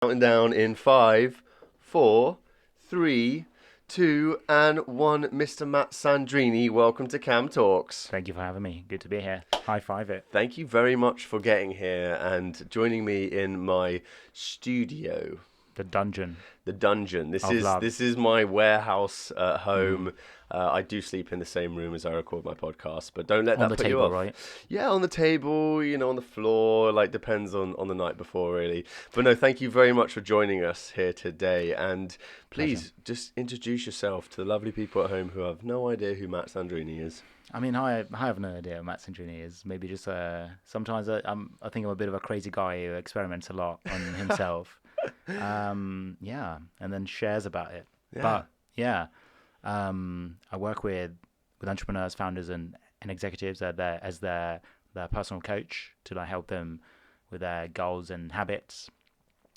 Counting down in 5, 4, 3, 2, and 1. Mr. Matt Sandrini, welcome to CamTalks. Thank you for having me. Good to be here. High five it. Thank you very much for getting here and joining me in my studio. The dungeon. The dungeon. This Of is love. this is my warehouse at home. I do sleep in the same room as I record my podcast, but don't let On that the put you table, off. right? Yeah, on the table, on the floor, like depends on the night before, really. But no, thank you very much for joining us here today. And please just introduce yourself to the lovely people at home who have no idea who Matt Sandrini is. I mean, I have no idea what Matt Sandrini is. Maybe just sometimes I think I'm a bit of a crazy guy who experiments a lot on himself. Yeah, and then shares about it. Yeah. But yeah, I work with entrepreneurs, founders, and executives as their personal coach to like help them with their goals and habits.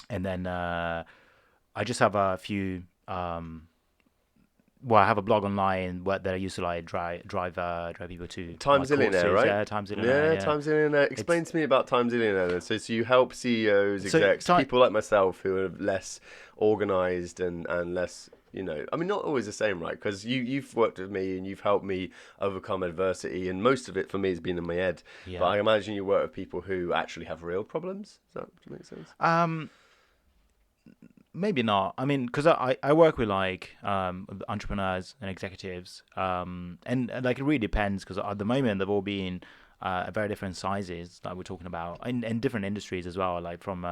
And then I just have a few. I have a blog online that I used to like drive people to Time my Zillionaire, courses. right? Yeah, Time Zillionaire. Yeah, Time Zillionaire. Explain to me about Time Zillionaire then. So you help CEOs, So execs, Time- people like myself who are less organized and less, I mean, not always the same, right? Because you've worked with me and you've helped me overcome adversity, and most of it for me has been in my head. Yeah. But I imagine you work with people who actually have real problems. Does that make sense? Maybe not. I mean, because I work with like entrepreneurs and executives, and like it really depends because at the moment they've all been at very different sizes that we're talking about, in different industries as well, like from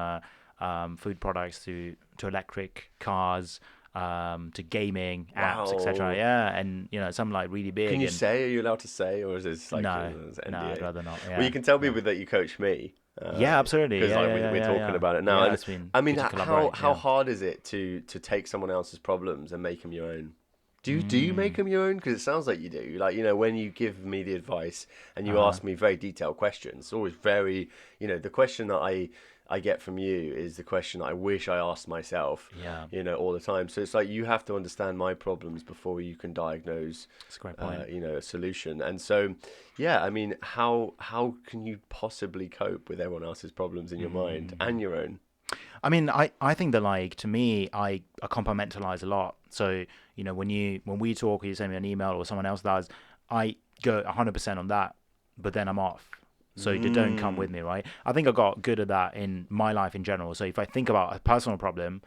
food products to electric cars, to gaming apps, Wow. etc. Yeah, and some like really big. Can you and say? Are you allowed to say, or is this like no, is it no, NDA? I'd rather not. Yeah, Well, you can tell yeah. people that you coach me. Yeah, absolutely. Because Yeah, like, yeah, we're yeah, talking yeah. about it now. Yeah, And it's been I mean, good to how collaborate, how yeah. hard is it to take someone else's problems and make them your own? Do you make them your own? Because it sounds like you do. Like, when you give me the advice and you ask me very detailed questions, it's always very, the question that I get from you is the question I wish I asked myself, Yeah. all the time. So it's like you have to understand my problems before you can diagnose, That's a great point. a solution. And so, yeah, I mean, how can you possibly cope with everyone else's problems in your mind and your own? I mean, I think that like to me, I compartmentalize a lot. So when we talk, or you send me an email or someone else does, I go 100% on that, but then I'm off. So they don't come with me, right? I think I got good at that in my life in general. So if I think about a personal problem,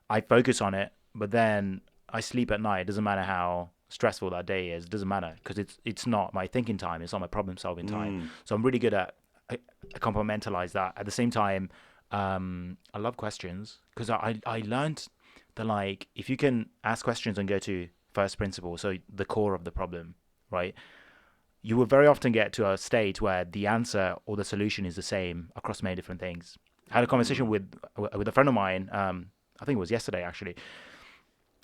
I focus on it, but then I sleep at night. It doesn't matter how stressful that day is. It doesn't matter because it's not my thinking time. It's not my problem solving time. So I'm really good at I compartmentalize that. At the same time, I love questions because I learned that like if you can ask questions and go to first principle, so the core of the problem, right? You will very often get to a state where the answer or the solution is the same across many different things. I had a conversation with a friend of mine. I think it was yesterday actually,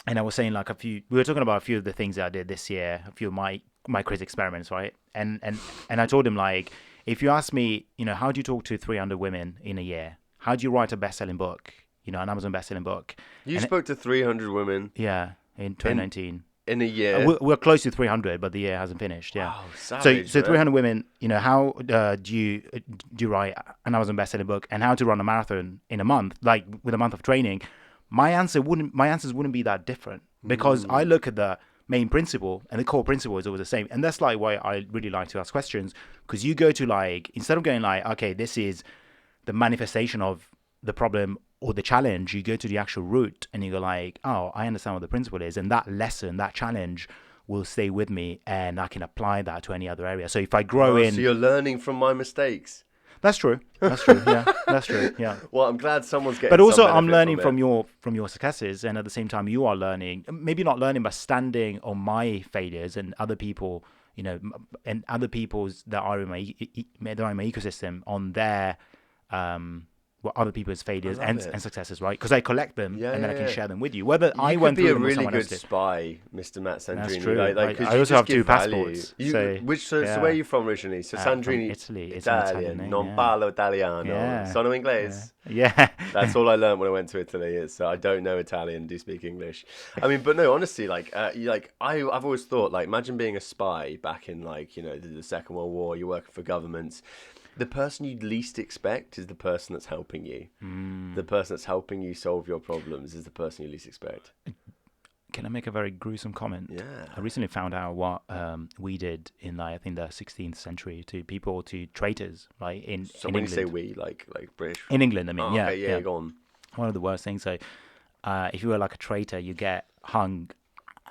and I was saying like we were talking about a few of the things that I did this year, a few of my crazy experiments, right? And I told him like, if you ask me, how do you talk to 300 women in a year? How do you write a best-selling book? An Amazon best-selling book. You spoke to 300 women Yeah, in 2019. in a year. We're close to 300, but the year hasn't finished. Yeah. Wow, savage, So man. 300 women. How do you write an Amazon best-selling book, and how to run a marathon in a month, like with a month of training? My answers wouldn't be that different because I look at the main principle, and the core principle is always the same. And that's like why I really like to ask questions, because you go to like, instead of going like, okay, this is the manifestation of the problem or the challenge, you go to the actual root and you go like, oh, I understand what the principle is, and that lesson, that challenge will stay with me, and I can apply that to any other area. So if I grow So you're learning from my mistakes. That's true. Yeah, that's true. Yeah. Well, I'm glad someone's getting. But also, some I'm benefit learning from from your successes, and at the same time, you are learning. Maybe not learning, but standing on my failures and other people, and other people's that are in my ecosystem on their other people's failures and successes, right? Because I collect them and then I can share them with you. Whether I went through them or someone else did. You could be a really good spy, Mr. Matt Sandrini. That's true. Like, I also have 2 passports. So where are you from originally? So Sandrini, from Italy. It's an Italian Italian, name, non yeah. parlo italiano, Yeah. sono inglese. Yeah. That's all I learned when I went to Italy. Is I don't know Italian, do speak English. I mean, but no, honestly, I've always thought, like, imagine being a spy back in the Second World War. You're working for governments. The person you'd least expect is the person that's helping you. The person that's helping you solve your problems is the person you least expect. Can I make a very gruesome comment? Yeah. I recently found out what we did in, like, I think the 16th century to traitors, like in So in when England. you say we, like British. In England, I mean, Oh, okay, yeah, go on. One of the worst things. So, if you were like a traitor, you get hung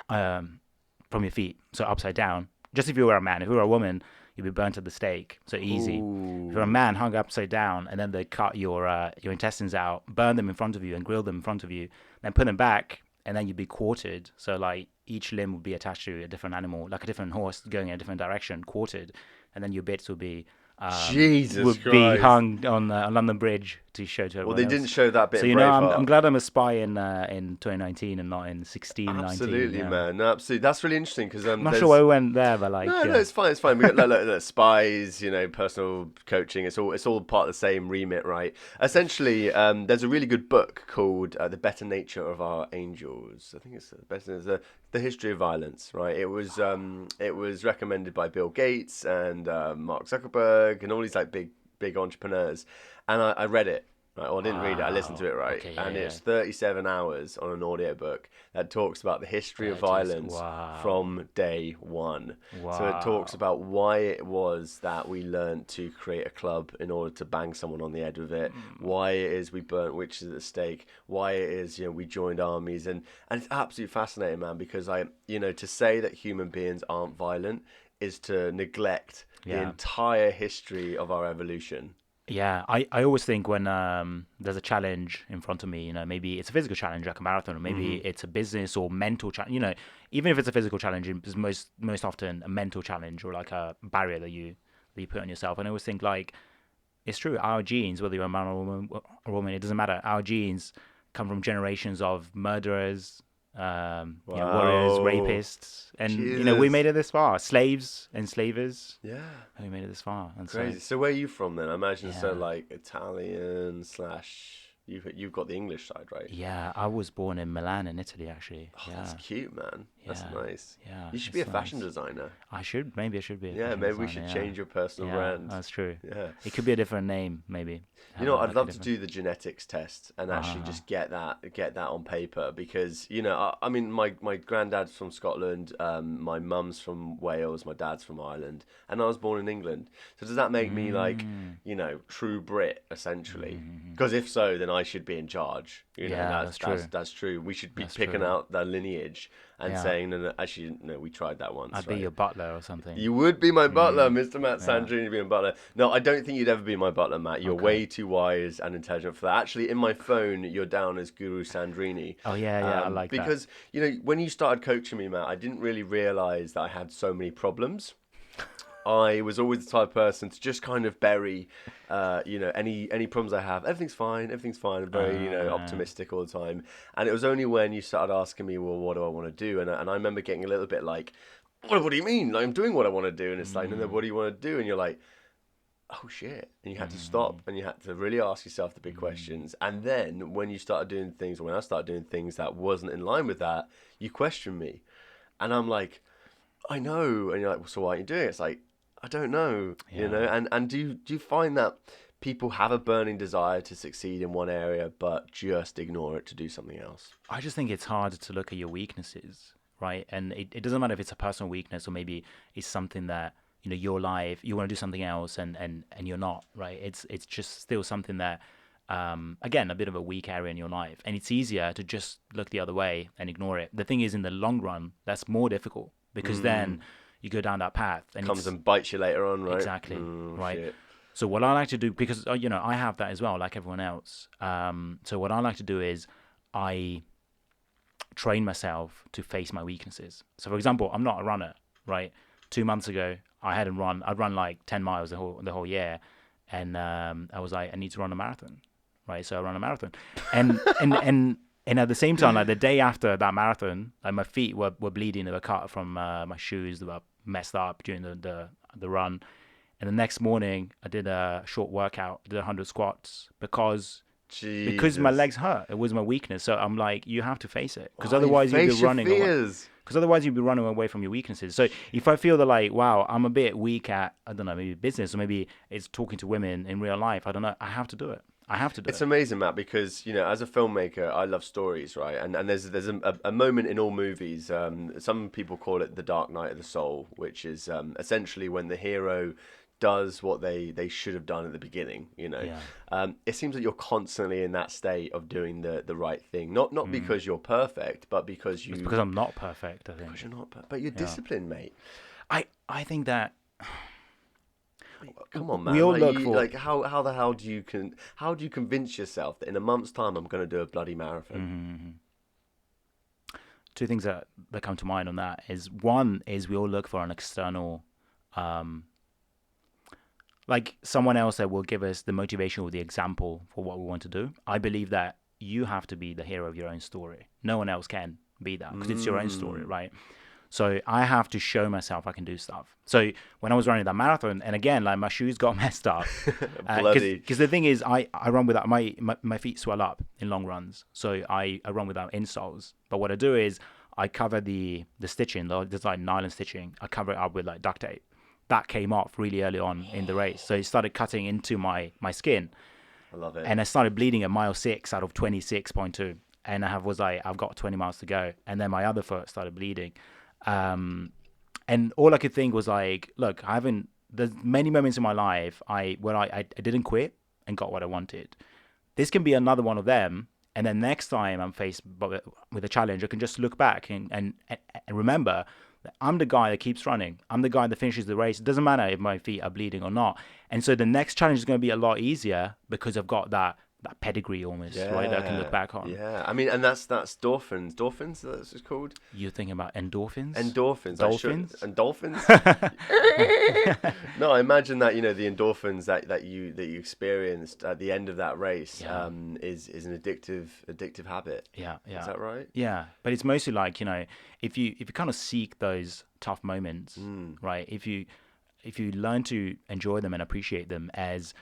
from your feet, so upside down. Just if you were a man. If you were a woman, you'd be burnt at the stake. So easy. Ooh. If you're a man, hung upside down, and then they cut your intestines out, burn them in front of you, and grill them in front of you, then put them back, and then you'd be quartered. So like each limb would be attached to a different animal, like a different horse going in a different direction, quartered, and then your bits would be Jesus Christ. be hung on London Bridge to show to everyone Well, they else. didn't show that bit So, in you know, Braveheart. I'm glad I'm a spy in 2019 and not in 1619. Absolutely, yeah. man. No, absolutely. That's really interesting because I'm not sure why we went there, but like, no, yeah. no, it's fine. It's fine. We got look, Spies, you know, personal coaching. It's all part of the same remit, right? Essentially, there's a really good book called "The Better Nature of Our Angels." I think it's the history of violence, right? It was recommended by Bill Gates and Mark Zuckerberg and all these like big entrepreneurs, and I read it. Right, well, I didn't read it. I listened to it, right? Okay, and yeah. it's 37 hours on an audiobook that talks about the history of violence from day one. So it talks about why it was that we learned to create a club in order to bang someone on the head with it, why it is we burnt witches at the stake, why it is, you know, we joined armies. And it's absolutely fascinating, man, because to say that human beings aren't violent is to neglect the entire history of our evolution. Yeah, I always think when there's a challenge in front of me, you know, maybe it's a physical challenge like a marathon, or maybe it's a business or mental challenge. You know, even if it's a physical challenge, it's most often a mental challenge or like a barrier that you put on yourself. And I always think, like, it's true. Our genes, whether you're a man or a woman, it doesn't matter. Our genes come from generations of murderers, warriors, rapists, and you know, we made it this far. Slaves, enslavers. Yeah, we made it this far. And crazy. So where are you from then? I imagine so like Italian / you've got the English side, right? Yeah, I was born in Milan in Italy, actually. Oh, that's cute, man. That's Yeah. nice. Yeah, You should be a fashion designer. Maybe I should be. Yeah, maybe we should change your personal brand. That's true. Yeah. It could be a different name, maybe. You know, I'd love to do the genetics test and actually just get that on paper because, you know, I mean, my granddad's from Scotland, my mum's from Wales, my dad's from Ireland, and I was born in England. So does that make me like, you know, true Brit essentially? Because if so, then I should be in charge. You know, that's true. We should be picking out that lineage and saying, no, actually, no, we tried that once. I'd be your butler or something. You would be my butler, Mr. Matt Sandrini, being butler. No, I don't think you'd ever be my butler, Matt. You're way too wise and intelligent for that. Actually, in my phone, you're down as Guru Sandrini. Oh, yeah, I like that. Because, you know, when you started coaching me, Matt, I didn't really realise that I had so many problems. I was always the type of person to just kind of bury, you know, any problems I have. Everything's fine. I'm very, you know, optimistic all the time. And it was only when you started asking me, well, what do I want to do? And I remember getting a little bit like, what do you mean? Like, I'm doing what I want to do. And it's like, no, what do you want to do? And you're like, oh, shit. And you had to stop and you had to really ask yourself the big questions. And then when you started doing things, or when I started doing things that wasn't in line with that, you question me. And I'm like, I know. And you're like, well, so why are you doing it? It's like, I don't know, you know, and do you find that people have a burning desire to succeed in one area, but just ignore it to do something else? I just think it's hard to look at your weaknesses, right? And it doesn't matter if it's a personal weakness or maybe it's something that, you know, your life, you want to do something else and you're not, right? It's just still something that, again, a bit of a weak area in your life. And it's easier to just look the other way and ignore it. The thing is, in the long run, that's more difficult because then you go down that path and comes and bites you later on, right? Exactly, right. Shit. So what I like to do, because you know, I have that as well, like everyone else. So what I like to do is I train myself to face my weaknesses. So for example, I'm not a runner, right? 2 months ago, I'd run like 10 miles the whole year, and I was like, I need to run a marathon, right? So I ran a marathon, and at the same time, like the day after that marathon, like my feet were bleeding. They were cut from my shoes. They were messed up during the run. And the next morning, I did a short worked, did 100 squats because because my Jesus. legs hurt. It was my weakness. So I'm like, you have to face it, because Oh, otherwise you'll be face your running away. fears. Because otherwise you'll be running away from your weaknesses. So if I feel that like, wow, I'm a bit weak at, I don't know, maybe business, or maybe it's talking to women in real life, I don't know, I have to do it. I have to do It's it. amazing, Matt, because as a filmmaker, I love stories, right? And there's a moment in all movies. Some people call it the dark night of the soul, which is essentially when the hero does what they should have done at the beginning. Yeah. It seems that you're constantly in that state of doing the right thing, not because you're perfect, but because It's because I'm not perfect, I think. because you're not, but you're disciplined, mate. I think that Come on, man. we all Like, look for... how the hell do you convince yourself that in a month's time I'm going to do a bloody marathon? Mm-hmm. Two things that come to mind on that is, one is we all look for an external, like someone else that will give us the motivation or the example for what we want to do. I believe that you have to be the hero of your own story. No one else can be that, because it's your own story, right? So I have to show myself I can do stuff. So when I was running that marathon, and again, like my shoes got messed up. Bloody. Because the thing is, I run without, my feet swell up in long runs. So I run without insoles. But what I do is I cover the stitching, there's like nylon stitching. I cover it up with like duct tape. That came off really early on in the race. So it started cutting into my skin. I love it. And I started bleeding at mile 6 out of 26.2. And I've got 20 miles to go. And then my other foot started bleeding. And all I could think was like, look, there's many moments in my life where I didn't quit and got what I wanted. This can be another one of them. And then next time I'm faced with a challenge, I can just look back and remember that I'm the guy that keeps running. I'm the guy that finishes the race. It doesn't matter if my feet are bleeding or not. And so the next challenge is going to be a lot easier because I've got that pedigree almost, right, that I can look back on. Yeah, I mean, and that's endorphins. Dolphins, that's what it's called. You're thinking about endorphins? Endorphins. Dolphins? And dolphins? No, I imagine that, the endorphins that you experienced at the end of that race is an addictive habit. Yeah. Is that right? Yeah, but it's mostly like, if you kind of seek those tough moments, right? If you learn to enjoy them and appreciate them as,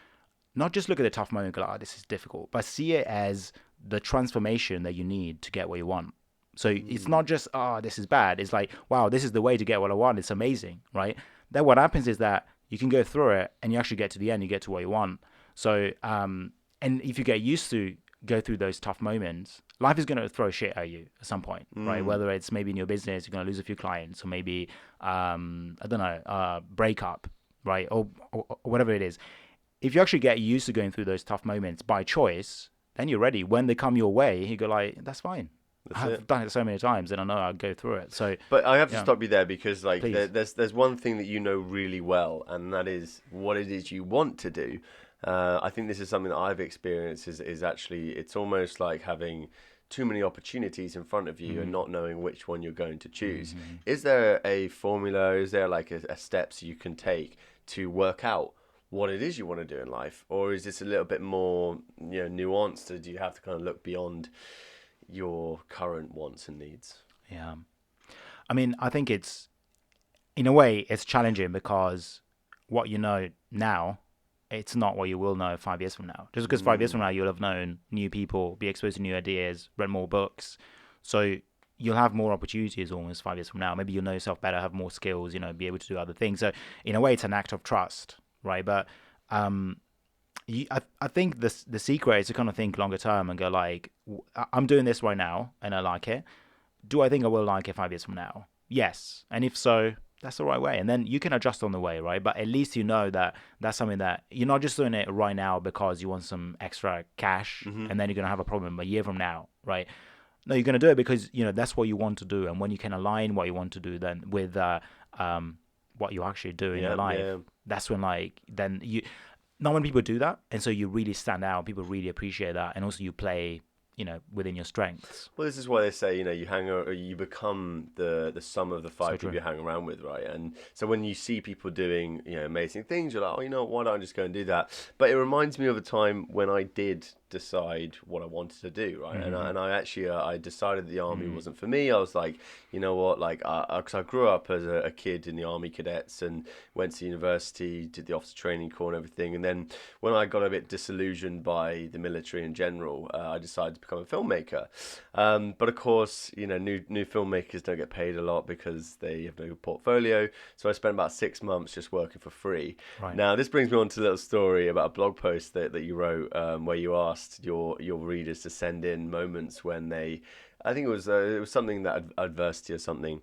not just look at the tough moment and go, this is difficult, but see it as the transformation that you need to get what you want. So it's not just, this is bad. It's like, wow, this is the way to get what I want. It's amazing, right? Then what happens is that you can go through it and you actually get to the end, you get to what you want. So, and if you get used to go through those tough moments, life is going to throw shit at you at some point, right? Whether it's maybe in your business, you're going to lose a few clients, or maybe, I don't know, breakup, right? Or whatever it is. If you actually get used to going through those tough moments by choice, then you're ready. When they come your way, you go like, that's fine. I've done it so many times, and I know I'll go through it. So, but I have to stop you there because, like, Please. there's one thing that you know really well, and that is what it is you want to do. I think this is something that I've experienced. Is actually, it's almost like having too many opportunities in front of you and not knowing which one you're going to choose. Is there a formula? Is there like a steps you can take to work out what it is you want to do in life, or is this a little bit more nuanced? Or do you have to kind of look beyond your current wants and needs? Yeah, I mean, I think it's, in a way, it's challenging because what you know now, it's not what you will know 5 years from now. Just because 5 years from now you'll have known new people, be exposed to new ideas, read more books, so you'll have more opportunities almost 5 years from now. Maybe you'll know yourself better, have more skills, be able to do other things. So in a way, it's an act of trust. Right, but I think the secret is to kind of think longer term and go like, I'm doing this right now and I like it. Do I think I will like it 5 years from now? Yes, and if so, that's the right way. And then you can adjust on the way, right? But at least you know that that's something that you're not just doing it right now because you want some extra cash, and then you're gonna have a problem a year from now, right? No, you're gonna do it because that's what you want to do, and when you can align what you want to do then with what you actually do in your life, that's when not many people do that, and so you really stand out. People really appreciate that, and also you play within your strengths. Well, this is why they say you become the sum of the five people you hang around with, right? And so when you see people doing amazing things, you're like, why don't I just go and do that? But it reminds me of a time when I did decide what I wanted to do, right? Mm-hmm. And I actually I decided the army wasn't for me. I was like, you know what, like, because I grew up as a kid in the army cadets and went to university, did the officer training corps and everything, and then when I got a bit disillusioned by the military in general, I decided to become a filmmaker. But of course, you know, new filmmakers don't get paid a lot because they have no portfolio. So I spent about 6 months just working for free. Right. Now, this brings me on to a little story about a blog post that you wrote, where you asked your readers to send in moments when they, I think it was something that adversity or something.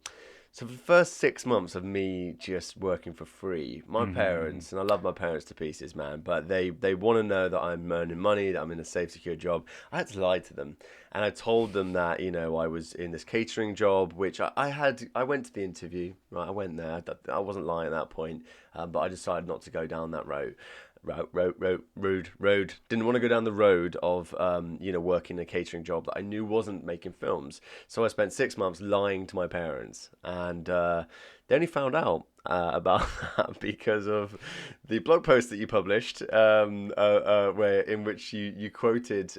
So for the first 6 months of me just working for free, my parents, and I love my parents to pieces, man, but they want to know that I'm earning money, that I'm in a safe, secure job. I had to lie to them. And I told them that, you know, I was in this catering job, which I went to the interview, right? I went there. I wasn't lying at that point, but I decided not to go down that road. Didn't want to go down the road of, you know, working a catering job that I knew wasn't making films. So I spent 6 months lying to my parents, and they only found out about that because of the blog post that you published, where in which you quoted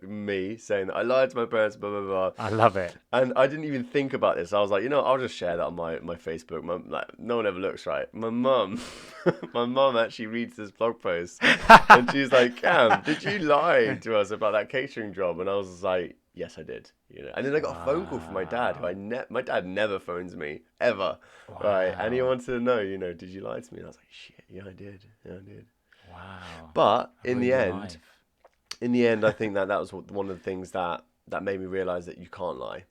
me saying that I lied to my parents, blah blah blah. I love it. And I didn't even think about this. I was like, you know, I'll just share that on my Facebook. Like, no one ever looks right. My mum, my mum actually reads this blog post, and she's like, Cam, did you lie to us about that catering job? And I was like, yes, I did. You know, and then I got a phone call from my dad, who my dad never phones me ever, right? And he wanted to know, you know, did you lie to me? And I was like, shit, yeah, I did. Wow. But in the Really end, live. I think that was one of the things that made me realize that you can't lie.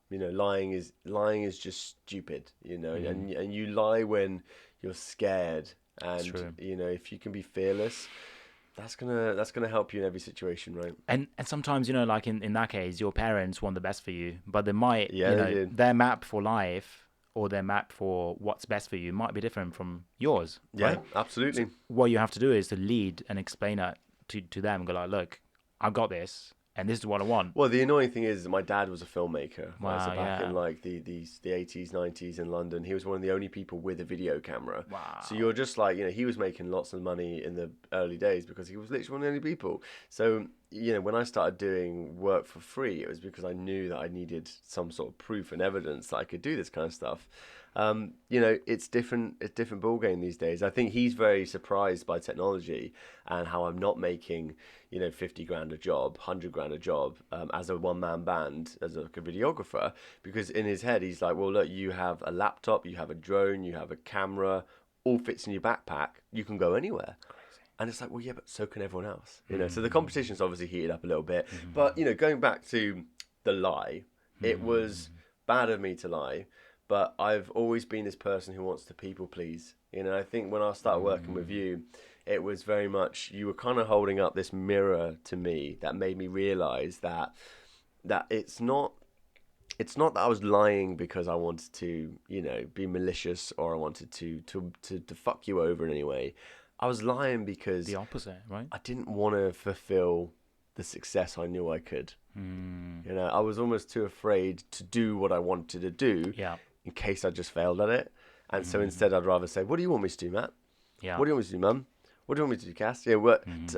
You know, lying is just stupid. You know, and you lie when you're scared, and true. you know, if you can be fearless, that's gonna help you in every situation, right? And sometimes, you know, like in that case, your parents want the best for you, but they might, Yeah, you they know, did. their map for life or their map for what's best for you might be different from yours. Yeah, Right? absolutely. So what you have to do is to lead and explain that to them and go like, look, I've got this and this is what I want. Well, the annoying thing is that my dad was a filmmaker. Right? So Wow, back in yeah. like the 80s, 90s in London, he was one of the only people with a video camera. Wow. So you're just like, you know, he was making lots of money in the early days because he was literally one of the only people. So, you know, when I started doing work for free, it was because I knew that I needed some sort of proof and evidence that I could do this kind of stuff. You know, it's different. It's a different ball game these days. I think he's very surprised by technology and how I'm not making, you know, 50 grand a job, 100 grand a job, as a one man band, as a videographer, because in his head he's like, well, look, you have a laptop, you have a drone, you have a camera, all fits in your backpack. You can go anywhere. And it's like, well, yeah, but so can everyone else, you know. So the competition's obviously heated up a little bit, but you know, going back to the lie, it was bad of me to lie. But I've always been this person who wants to people please. You know, I think when I started working with you, it was very much, you were kind of holding up this mirror to me that made me realize that it's not that I was lying because I wanted to, you know, be malicious or I wanted to fuck you over in any way. I was lying because The opposite, right? I didn't want to fulfill the success I knew I could. You know, I was almost too afraid to do what I wanted to do, Yeah. in case I just failed at it. And so instead, I'd rather say, "What do you want me to do, Matt? Yeah. What do you want me to do, Mum? What do you want me to do, Cass? Yeah,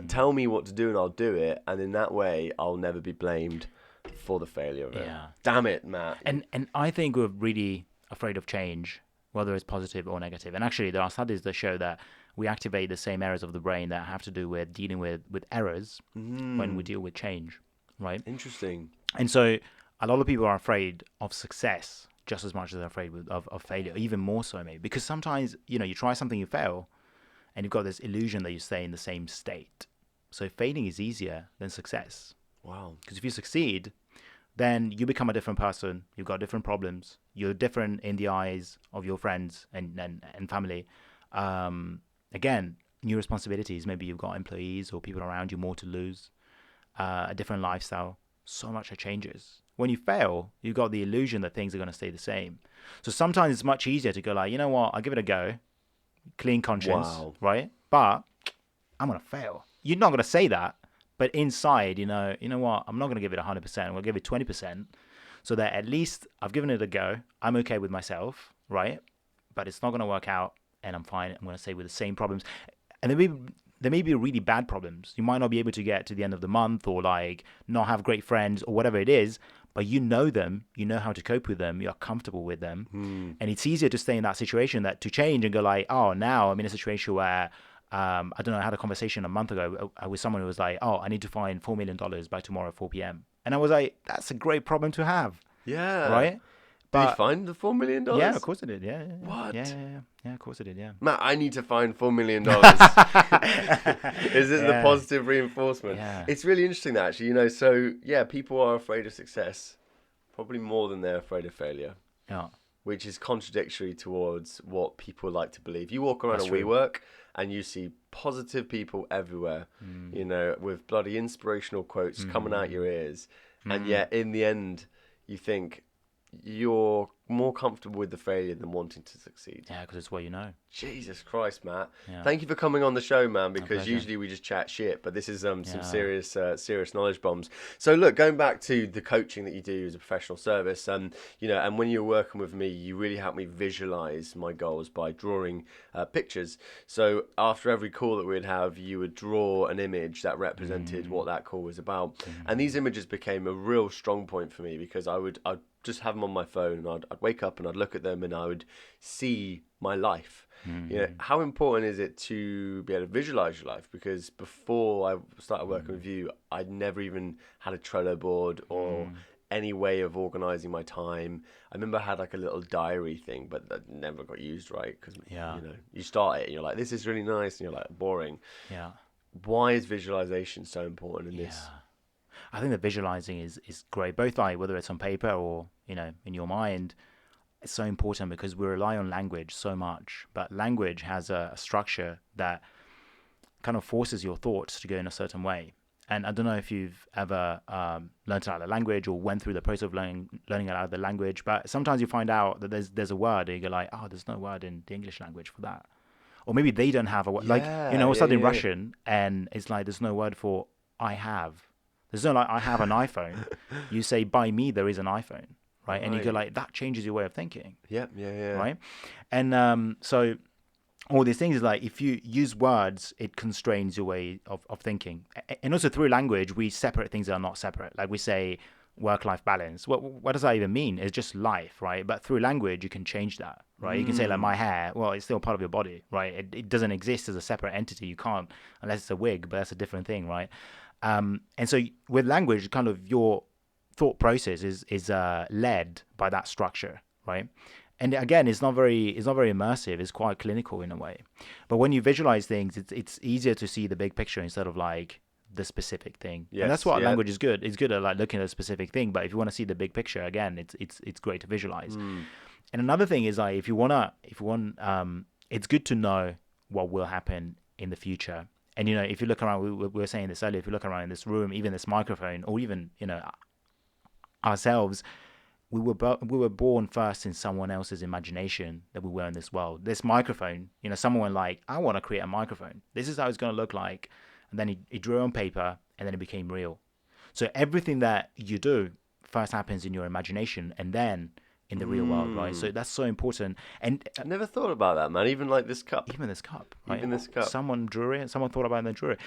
tell me what to do, and I'll do it. And in that way, I'll never be blamed for the failure of it. Yeah. Damn it, Matt. And I think we're really afraid of change, whether it's positive or negative. And actually, there are studies that show that we activate the same areas of the brain that have to do with dealing with errors when we deal with change, right? Interesting. And so a lot of people are afraid of success just as much as they're afraid of failure, even more so maybe. Because sometimes, you know, you try something, you fail, and you've got this illusion that you stay in the same state. So failing is easier than success. Wow. Because if you succeed, then you become a different person. You've got different problems. You're different in the eyes of your friends and family. Again, new responsibilities. Maybe you've got employees or people around you more to lose. A different lifestyle. So much changes. When you fail, you've got the illusion that things are going to stay the same. So sometimes it's much easier to go like, you know what, I'll give it a go. Clean conscience, right? But I'm going to fail. You're not going to say that. But inside, you know what, I'm not going to give it 100%. I'm going to give it 20%. So that at least I've given it a go. I'm okay with myself, right? But it's not going to work out and I'm fine. I'm going to stay with the same problems. And then there may be really bad problems. You might not be able to get to the end of the month, or like not have great friends, or whatever it is, but you know them, you know how to cope with them, you're comfortable with them. And it's easier to stay in that situation that to change and go like, oh, now I'm in a situation where, I don't know, I had a conversation a month ago with someone who was like, oh, I need to find $4 million by tomorrow at 4 p.m. And I was like, that's a great problem to have. Yeah. Right? Did you find the $4 million? Yeah, of course I did. Yeah. What? Yeah, of course I did. Yeah. Matt, I need to find $4 million. Is it the positive reinforcement? Yeah. It's really interesting, that, actually. You know, so, yeah, people are afraid of success, probably more than they're afraid of failure. Yeah. Which is contradictory towards what people like to believe. You walk around That's a WeWork and you see positive people everywhere, you know, with bloody inspirational quotes coming out your ears. And yet, in the end, you think you're more comfortable with the failure than wanting to succeed. Yeah, because it's what you know. Jesus Christ, Matt. Yeah. Thank you for coming on the show, man, because pleasure. usually we just chat shit, but this is some serious knowledge bombs. So look, going back to the coaching that you do as a professional service, you know, and when you were working with me, you really helped me visualize my goals by drawing pictures. So after every call that we'd have, you would draw an image that represented what that call was about. And these images became a real strong point for me, because I'd just have them on my phone, and I'd wake up and I'd look at them and I would see my life. You know, how important is it to be able to visualize your life? Because before I started working with you, I'd never even had a Trello board or any way of organizing my time. I remember I had like a little diary thing, but that never got used, right? Because you know, you start it and you're like, this is really nice, and you're like, boring. Yeah. Why is visualization so important in this? I think that visualizing is great, both like whether it's on paper or, you know, in your mind. It's so important because we rely on language so much, but language has a structure that kind of forces your thoughts to go in a certain way. And I don't know if you've ever learned out a language or went through the process of learning it out of the language, but sometimes you find out that there's a word and you go like, oh, there's no word in the English language for that. Or maybe they don't have a word. Like, you know, studying Russian and it's like there's no word for I have. There's no like I have an iPhone. You say by me there is an iPhone, right? And you go like that changes your way of thinking. Yeah. Right? And so all these things is like if you use words, it constrains your way of thinking. And also through language, we separate things that are not separate. Like we say work-life balance. What does that even mean? It's just life, right? But through language, you can change that, right? You can say like my hair, well, it's still part of your body, right? It doesn't exist as a separate entity. You can't, unless it's a wig, but that's a different thing, right? And so with language, kind of your thought process is led by that structure, right? And again, it's not very immersive. It's quite clinical in a way. But when you visualize things, it's easier to see the big picture instead of like the specific thing. Yes, and that's what language is good. It's good at like looking at a specific thing. But if you want to see the big picture, again, it's great to visualize. And another thing is like if you want, it's good to know what will happen in the future. And, you know, if you look around, we were saying this earlier, if you look around in this room, even this microphone, or even, you know, ourselves, we were born first in someone else's imagination that we were in this world. This microphone, you know, someone went like, I want to create a microphone. This is how it's going to look like. And then he drew it on paper, and then it became real. So everything that you do first happens in your imagination, and then in the real world, right? So that's so important. And I never thought about that, man. Even like this cup. Even this cup, right? Even this cup. Someone drew it. Someone thought about it and then drew it.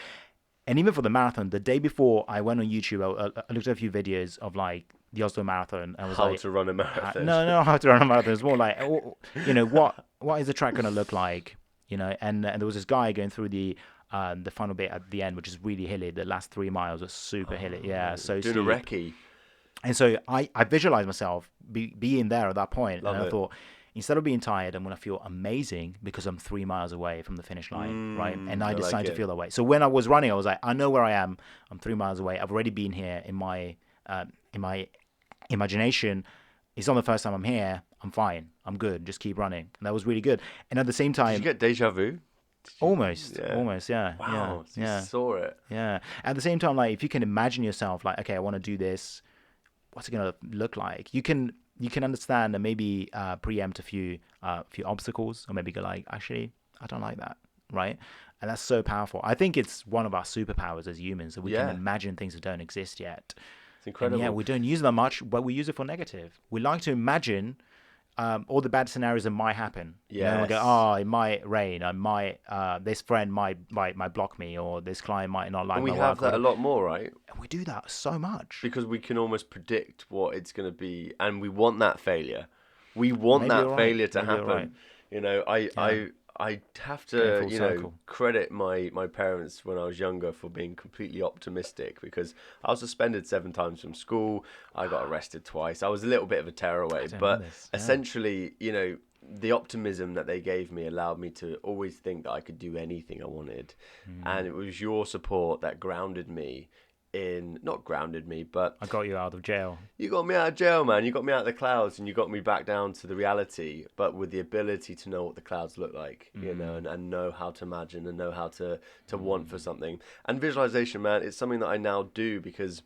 And even for the marathon, the day before I went on YouTube, I looked at a few videos of like the Oslo Marathon. And was how like, to run a marathon. No, how to run a marathon. It's more like, you know, what is the track going to look like? You know, and there was this guy going through the final bit at the end, which is really hilly. The last 3 miles are super hilly. Yeah, so doing a recce. And so I visualized myself being there at that point. Love and I it. thought, instead of being tired, I'm going to feel amazing because I'm 3 miles away from the finish line, right? And I decided to feel that way. So when I was running, I was like, I know where I am. I'm 3 miles away. I've already been here in my imagination. It's not the first time I'm here. I'm fine. I'm good. Just keep running. And that was really good. And at the same time... Did you get deja vu? Almost, yeah. Wow, so you saw it. Yeah. At the same time, like, if you can imagine yourself, like, okay, I want to do this. What's it going to look like? You can understand and maybe preempt a few obstacles, or maybe go like, actually, I don't like that, right? And that's so powerful. I think it's one of our superpowers as humans that we can imagine things that don't exist yet. It's incredible. And we don't use that much, but we use it for negative. We like to imagine all the bad scenarios that might happen. You know, I go, Yes. oh, it might rain. I might, this friend might block me, or this client might not like And we my have work. that a lot more, right? And we do that so much. Because we can almost predict what it's going to be, and we want that failure. We want Maybe that you're right. failure to Maybe you're happen. right. You know, Yeah. I have Getting to, full you know, circle. credit my parents when I was younger for being completely optimistic, because I was suspended 7 times from school. I got arrested twice. I was a little bit of a tearaway, didn't know but this. Yeah. essentially, you know, the optimism that they gave me allowed me to always think that I could do anything I wanted. And it was your support that grounded me in, not grounded me, but I got you out of jail. you got me out of jail, man. You got me out of the clouds, and you got me back down to the reality, but with the ability to know what the clouds look like, you know, and know how to imagine and know how to want for something. And visualization, man, it's something that I now do because,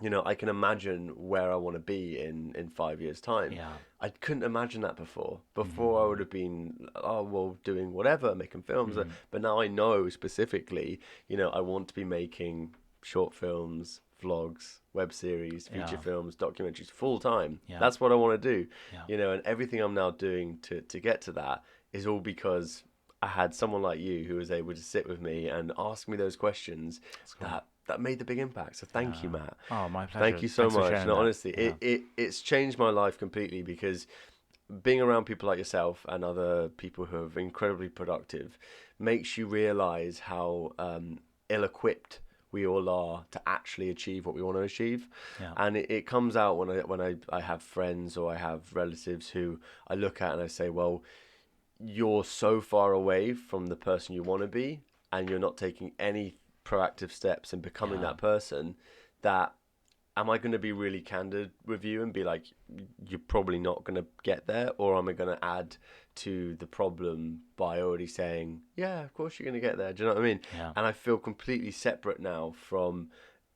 you know, I can imagine where I want to be in 5 years' time. Yeah. I couldn't imagine that before. Before I would have been, oh, well, doing whatever, making films. But now I know specifically, you know, I want to be making short films, vlogs, web series, feature films, documentaries full time. Yeah. That's what I want to do. Yeah. You know, and everything I'm now doing to get to that is all because I had someone like you who was able to sit with me and ask me those questions that made the big impact. So thank you, Matt. Oh, my pleasure. Thank you so Thanks for much. sharing No, that. honestly, it's changed my life completely, because being around people like yourself and other people who are incredibly productive makes you realize how ill-equipped we all are to actually achieve what we want to achieve. Yeah. And it comes out when I have friends or I have relatives who I look at and I say, well, you're so far away from the person you want to be, and you're not taking any proactive steps in becoming that person, that am I going to be really candid with you and be like, you're probably not going to get there? Or am I going to add to the problem by already saying, yeah, of course you're going to get there? Do you know what I mean? Yeah. And I feel completely separate now from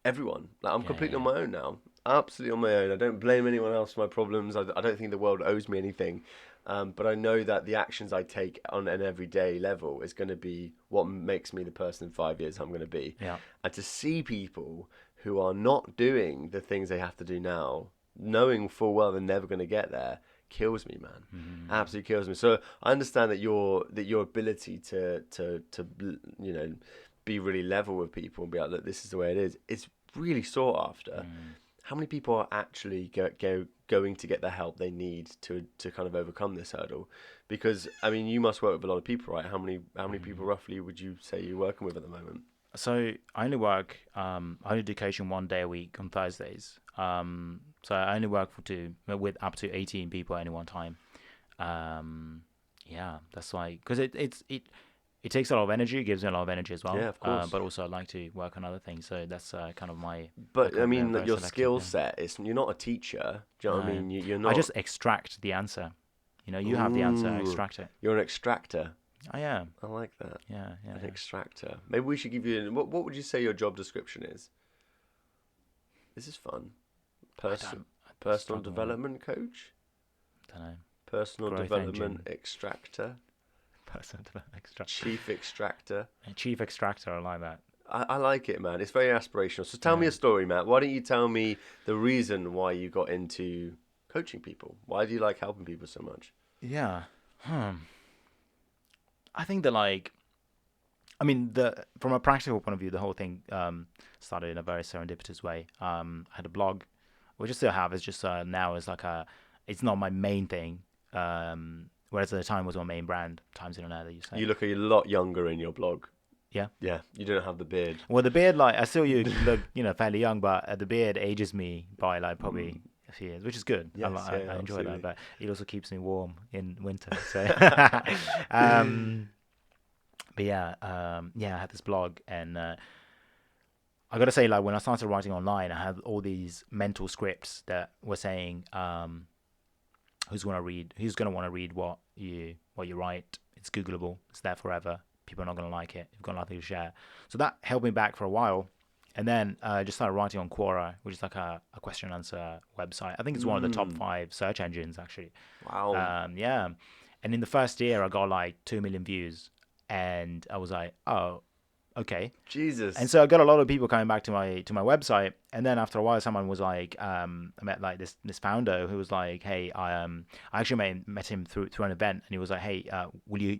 everyone. Like, I'm completely on my own now. Absolutely on my own. I don't blame anyone else for my problems. I don't think the world owes me anything. But I know that the actions I take on an everyday level is going to be what makes me the person in 5 years I'm going to be. Yeah. And to see people who are not doing the things they have to do now, knowing full well they're never going to get there, kills me, man. Absolutely kills me. So I understand that your ability to you know, be really level with people and be like, look, this is the way it is. It's really sought after. How many people are actually going to get the help they need to kind of overcome this hurdle? Because I mean, you must work with a lot of people, right? How many people roughly would you say you're working with at the moment? So I only work, I only do coaching 1 day a week on Thursdays. So I only work with up to 18 people at any one time. Yeah, that's like, because it takes a lot of energy, gives me a lot of energy as well. Yeah, of course. But also I like to work on other things. So that's kind of my. But I mean, very your selective, skill set is, you're not a teacher. Do you know what I No. mean? You're not. I just extract the answer. You know, you have the answer, Ooh. extract it. You're an extractor. I am. I like that. Yeah. An extractor. Maybe we should give you. What would you say your job description is? This is fun. Personal struggle. development coach. Don't know. Personal Growth development engine. extractor. Person extract. Chief extractor. Chief extractor. I like that. I like it, man. It's very aspirational. So tell me a story, Matt. Why don't you tell me the reason why you got into coaching people? Why do you like helping people so much? Yeah. I think that, like, I mean, from a practical point of view, the whole thing started in a very serendipitous way. I had a blog, which I still have. It's just now it's like it's not my main thing. Whereas at the time it was my main brand, Times Internet, that you say. You look a lot younger in your blog. Yeah. Yeah, you don't have the beard. Well, the beard, like, I still look, fairly young, but the beard ages me by like probably a few years, which is good. Yes, I enjoy absolutely. that, but it also keeps me warm in winter. So, but yeah, I had this blog, and I gotta say, like, when I started writing online, I had all these mental scripts that were saying, who's gonna want to read what you write? It's Googleable. It's there forever. People are not gonna like it. You've got nothing to share. So that held me back for a while. And then I just started writing on Quora, which is like a question and answer website. I think it's one of the top 5 search engines, actually. Wow. Yeah. And in the first year, I got like 2 million views. And I was like, oh, okay. Jesus. And so I got a lot of people coming back to my website, and then after a while, someone was like, I met like this founder who was like, hey, I actually met him through an event, and he was like, hey, will you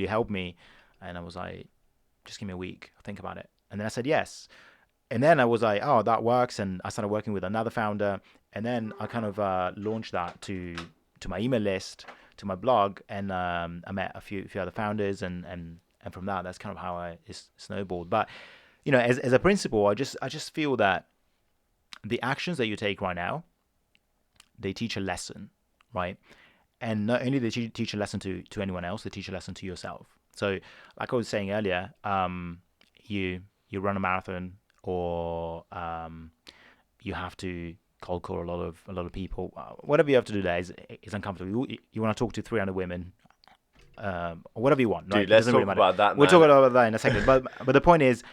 help me? And I was like, just give me a week, I'll think about it. And then I said yes, and then I was like, oh, that works, and I started working with another founder, and then I kind of launched that to my email list, to my blog, and I met a few other founders, and from that, that's kind of how it snowballed. But as a principle, I just feel that the actions that you take right now, they teach a lesson, right? And not only they teach a lesson to anyone else, they teach a lesson to yourself. So, like I was saying earlier, you run a marathon, or you have to cold call a lot of people. Whatever you have to do there is uncomfortable. You want to talk to 300 women, or whatever you want. Dude, right? let's talk about that, We'll man. talk about that in a second. But the point is,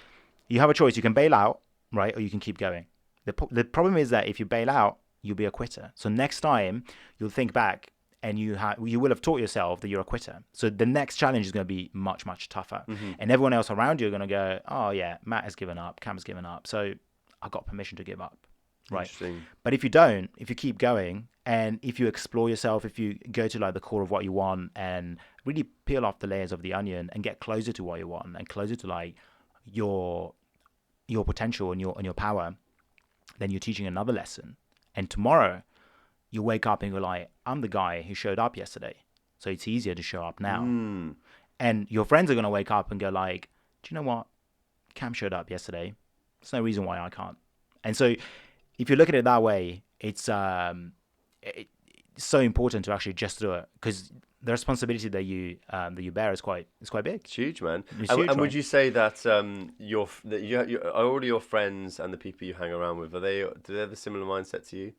you have a choice. You can bail out, right, or you can keep going. The problem is that if you bail out, you'll be a quitter. So next time you'll think back, and you will have taught yourself that you're a quitter. So the next challenge is going to be much, much tougher. Mm-hmm. And everyone else around you are going to go, oh yeah, Matt has given up, Cam has given up, so I've got permission to give up. Right. But if you don't, if you keep going, and if you explore yourself, if you go to like the core of what you want and really peel off the layers of the onion and get closer to what you want and closer to like your potential and your power, then you're teaching another lesson. And tomorrow you wake up and you're like, I'm the guy who showed up yesterday, so it's easier to show up now. And your friends are going to wake up and go like, do you know what? Cam showed up yesterday. There's no reason why I can't. And so if you look at it that way, it's so important to actually just do it, because the responsibility that you bear is quite big. It's huge, man. It's And huge, right? would you say that are all your friends and the people you hang around with, do they have a similar mindset to you?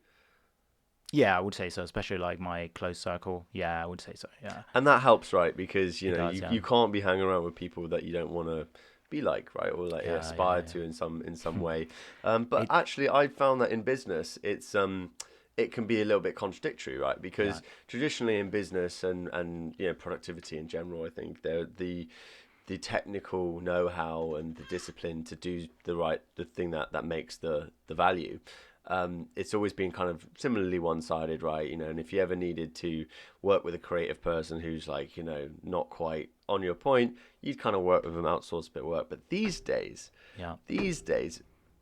Yeah, I would say so, especially like my close circle. Yeah, I would say so. Yeah. And that helps, right? Because you can't be hanging around with people that you don't want to be like, right, or like aspire to in some way. But actually, I found that in business, it can be a little bit contradictory, right? Because traditionally in business and productivity in general, I think the technical know-how and the discipline to do the thing that makes the value. It's always been kind of similarly one-sided, right? And if you ever needed to work with a creative person who's like, not quite on your point, you'd kind of work with them, outsource a bit of work. But these days,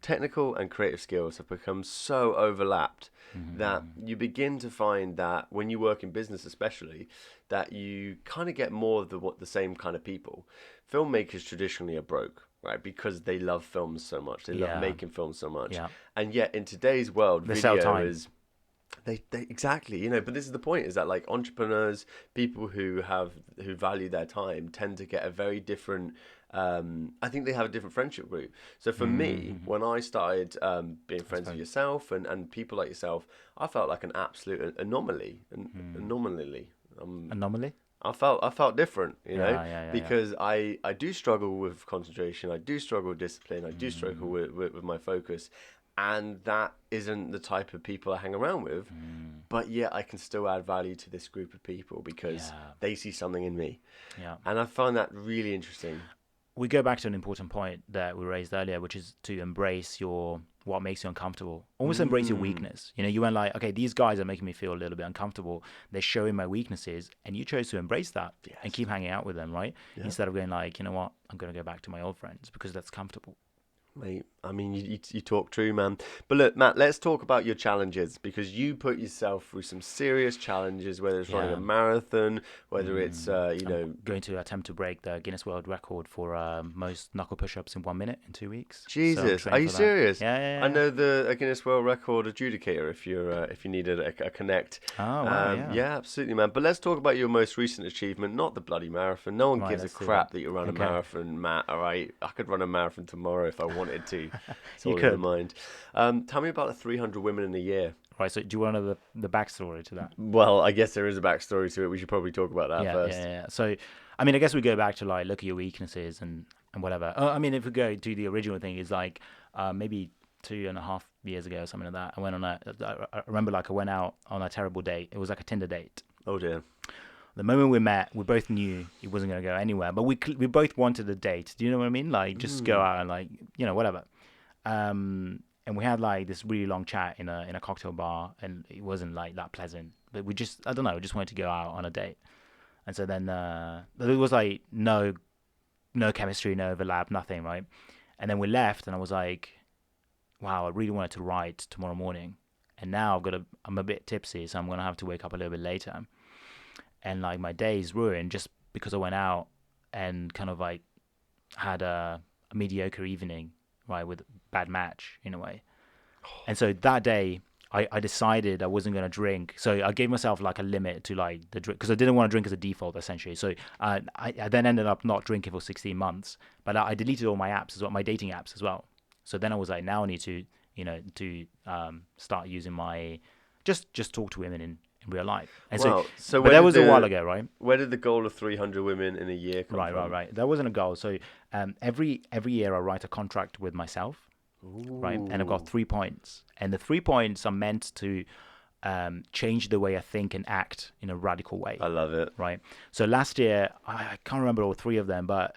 technical and creative skills have become so overlapped that you begin to find that when you work in business, especially, that you kind of get more of the same kind of people. Filmmakers traditionally are broke, right? Because they love films so much. They love making films so much. Yeah. And yet in today's world, video is... They exactly, but this is the point, is that like entrepreneurs, people who value their time, tend to get a very different... I think they have a different friendship group. So for me, when I started being friends with yourself and people like yourself, I felt like an absolute anomaly. Anomaly? I felt different, because I do struggle with concentration. I do struggle with discipline. I do struggle with my focus. And that isn't the type of people I hang around with. But yet I can still add value to this group of people because they see something in me. Yeah. And I find that really interesting. We go back to an important point that we raised earlier, which is to embrace what makes you uncomfortable. Almost embrace your weakness. You went like, okay, these guys are making me feel a little bit uncomfortable. They're showing my weaknesses, and you chose to embrace that and keep hanging out with them, right? Yeah. Instead of going like, you know what, I'm going to go back to my old friends because that's comfortable. Mate, I mean, you talk true, man. But look, Matt, let's talk about your challenges, because you put yourself through some serious challenges, whether it's running a marathon, whether it's, I'm going to attempt to break the Guinness World Record for most knuckle push-ups in 1 minute in 2 weeks. Jesus, are you serious? Yeah. I know the Guinness World Record adjudicator if you needed a connect. Oh, wow, yeah, absolutely, man. But let's talk about your most recent achievement, not the bloody marathon. No one gives a crap that you run a marathon, Matt, all right? I could run a marathon tomorrow if I wanted to. It's all in the mind. Tell me about the 300 women in a year. Right, so do you want to know the backstory to that? Well, I guess there is a backstory to it. We should probably talk about that first. Yeah. So, I mean, I guess we go back to like, look at your weaknesses and whatever. I mean, if we go to the original thing, is like maybe 2.5 years ago or something like that. I went on I remember like I went out on a terrible date. It was like a Tinder date. Oh dear. The moment we met, we both knew it wasn't going to go anywhere, but we both wanted a date. Do you know what I mean? Like, just go out and, like, whatever. And we had, like, this really long chat in a cocktail bar, and it wasn't, like, that pleasant. But we just, I don't know, just wanted to go out on a date. And so then there was, like, no chemistry, no overlap, nothing, right? And then we left, and I was like, wow, I really wanted to write tomorrow morning. And now I'm a bit tipsy, so I'm going to have to wake up a little bit later. And, like, my day is ruined just because I went out and kind of, like, had a mediocre evening, right, with a bad match in a way. And so that day, I decided I wasn't going to drink. So I gave myself, like, a limit to, like, the drink, because I didn't want to drink as a default, essentially. So I then ended up not drinking for 16 months. But I deleted all my apps as well, my dating apps as well. So then I was like, now I need to, start using my, just talk to women in real life. And wow. So but that was a while ago, right? Where did the goal of 300 women in a year come from? Right. That wasn't a goal. So every year I write a contract with myself, right? And I've got 3 points. And the 3 points are meant to change the way I think and act in a radical way. I love it. Right. So last year, I can't remember all 3 of them, but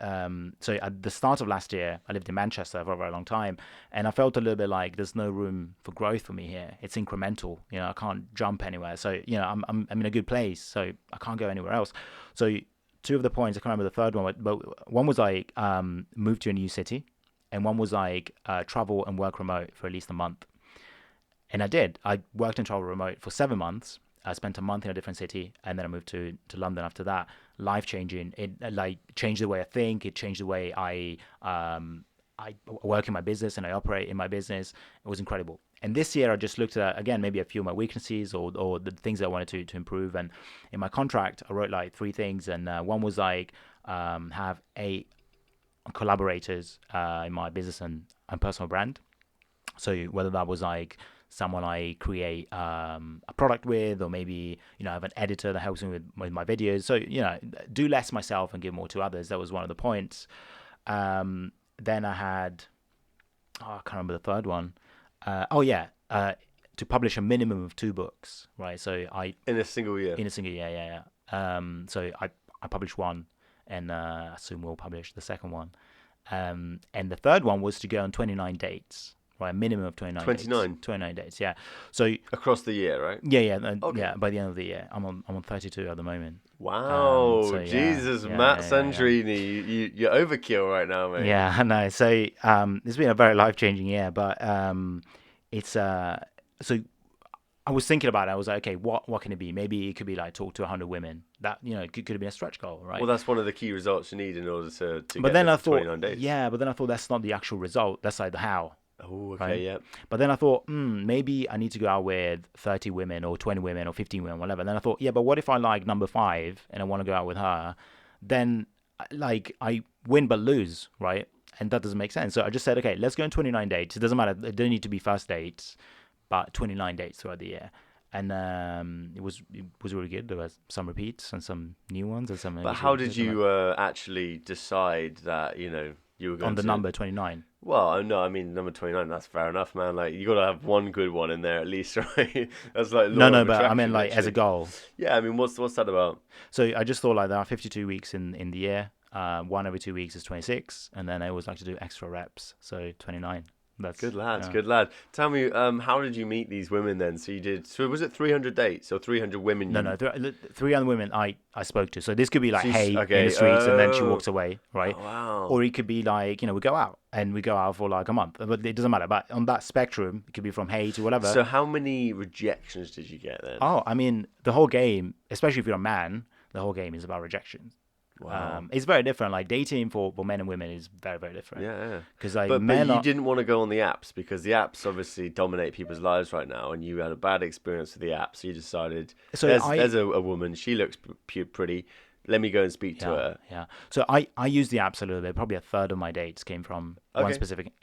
so at the start of last year, I lived in Manchester for a very long time, and I felt a little bit like there's no room for growth for me here. It's incremental. I can't jump anywhere. So I'm in a good place, so I can't go anywhere else. So 2 of the points, I can't remember the third one, but one was like move to a new city, and one was like travel and work remote for at least a month. And I did. I worked and traveled remote for 7 months. I spent a month in a different city, and then I moved to London after that. Life-changing. It like changed the way I think. It changed the way I work in my business and I operate in my business. It was incredible. And this year, I just looked at, again, maybe a few of my weaknesses or the things I wanted to improve. And in my contract, I wrote like 3 things. And one was like have 8 collaborators in my business and personal brand. So whether that was like someone I create a product with, or maybe I have an editor that helps me with my videos. So do less myself and give more to others. That was one of the points. Then I had I can't remember the third one. To publish a minimum of 2 books, right? So in a single year. Yeah. So I published one, and I soon will publish the second one. And the third one was to go on 29 dates. Right, a minimum of 29 dates, yeah. So across the year, right? Yeah, okay. Yeah. By the end of the year, I'm on 32 at the moment. Wow, Jesus, Matt Sandrini, you're overkill right now, mate. Yeah, I know. So it's been a very life-changing year, but it's so I was thinking about it. I was like, okay, what can it be? Maybe it could be like talk to 100 women. That could have been a stretch goal, right? Well, that's one of the key results you need in order to but get then I thought, 29 days. Yeah, but then I thought that's not the actual result. That's like the how. Oh, okay, right? Yeah. But then I thought, maybe I need to go out with 30 women or 20 women or 15 women, whatever. Then I thought, yeah, but what if I like number 5 and I want to go out with her? Then, like, I win but lose, right? And that doesn't make sense. So I just said, okay, let's go on 29 dates. It doesn't matter. It don't need to be first dates, but 29 dates throughout the year. And it was really good. There was some repeats and some new ones and some. But how did you actually decide that you were going on the number 29? Well, no, I mean number 29. That's fair enough, man. Like you got to have one good one in there at least, right? That's like no, but I mean like actually. As a goal. Yeah, I mean, what's that about? So I just thought like there are 52 weeks in the year. 1 every 2 weeks is 26, and then I always like to do extra reps. So 29. That's good lad. Tell me, how did you meet these women then? So was it 300 dates or 300 women? No, 300 women I spoke to. So this could be like, in the streets, and then she walks away, right? Oh, wow. Or it could be like, we go out for like a month, but it doesn't matter. But on that spectrum, it could be from hey to whatever. So how many rejections did you get then? Oh, I mean, the whole game, especially if you're a man, the whole game is about rejection. Wow. It's very different. Like dating for men and women is very, very different. Yeah. Because like but you didn't want to go on the apps because the apps obviously dominate people's lives right now, and you had a bad experience with the apps. So you decided, there's a woman. She looks pretty. Let me go and speak to her. Yeah. So I use the apps a little bit. Probably a third of my dates came from one specific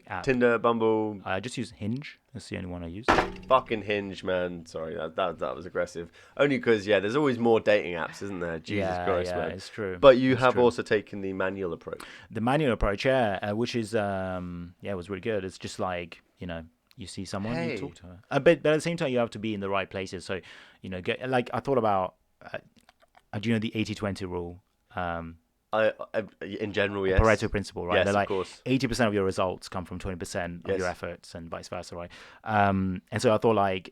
app. Tinder, Bumble. I just use Hinge. That's the only one I use. Fucking Hinge, man. Sorry, that was aggressive. Only because there's always more dating apps, isn't there? Jesus Christ, man. Yeah, it's true. But you have also taken the manual approach. The manual approach, which is it was really good. It's just like you see someone, you talk to her. But at the same time, you have to be in the right places. So I thought about. do you know the 80-20 rule? In general, yes. Pareto principle, right? Yes, They're of like course. 80% of your results come from 20% of Yes. your efforts, and vice versa, right? And so I thought, like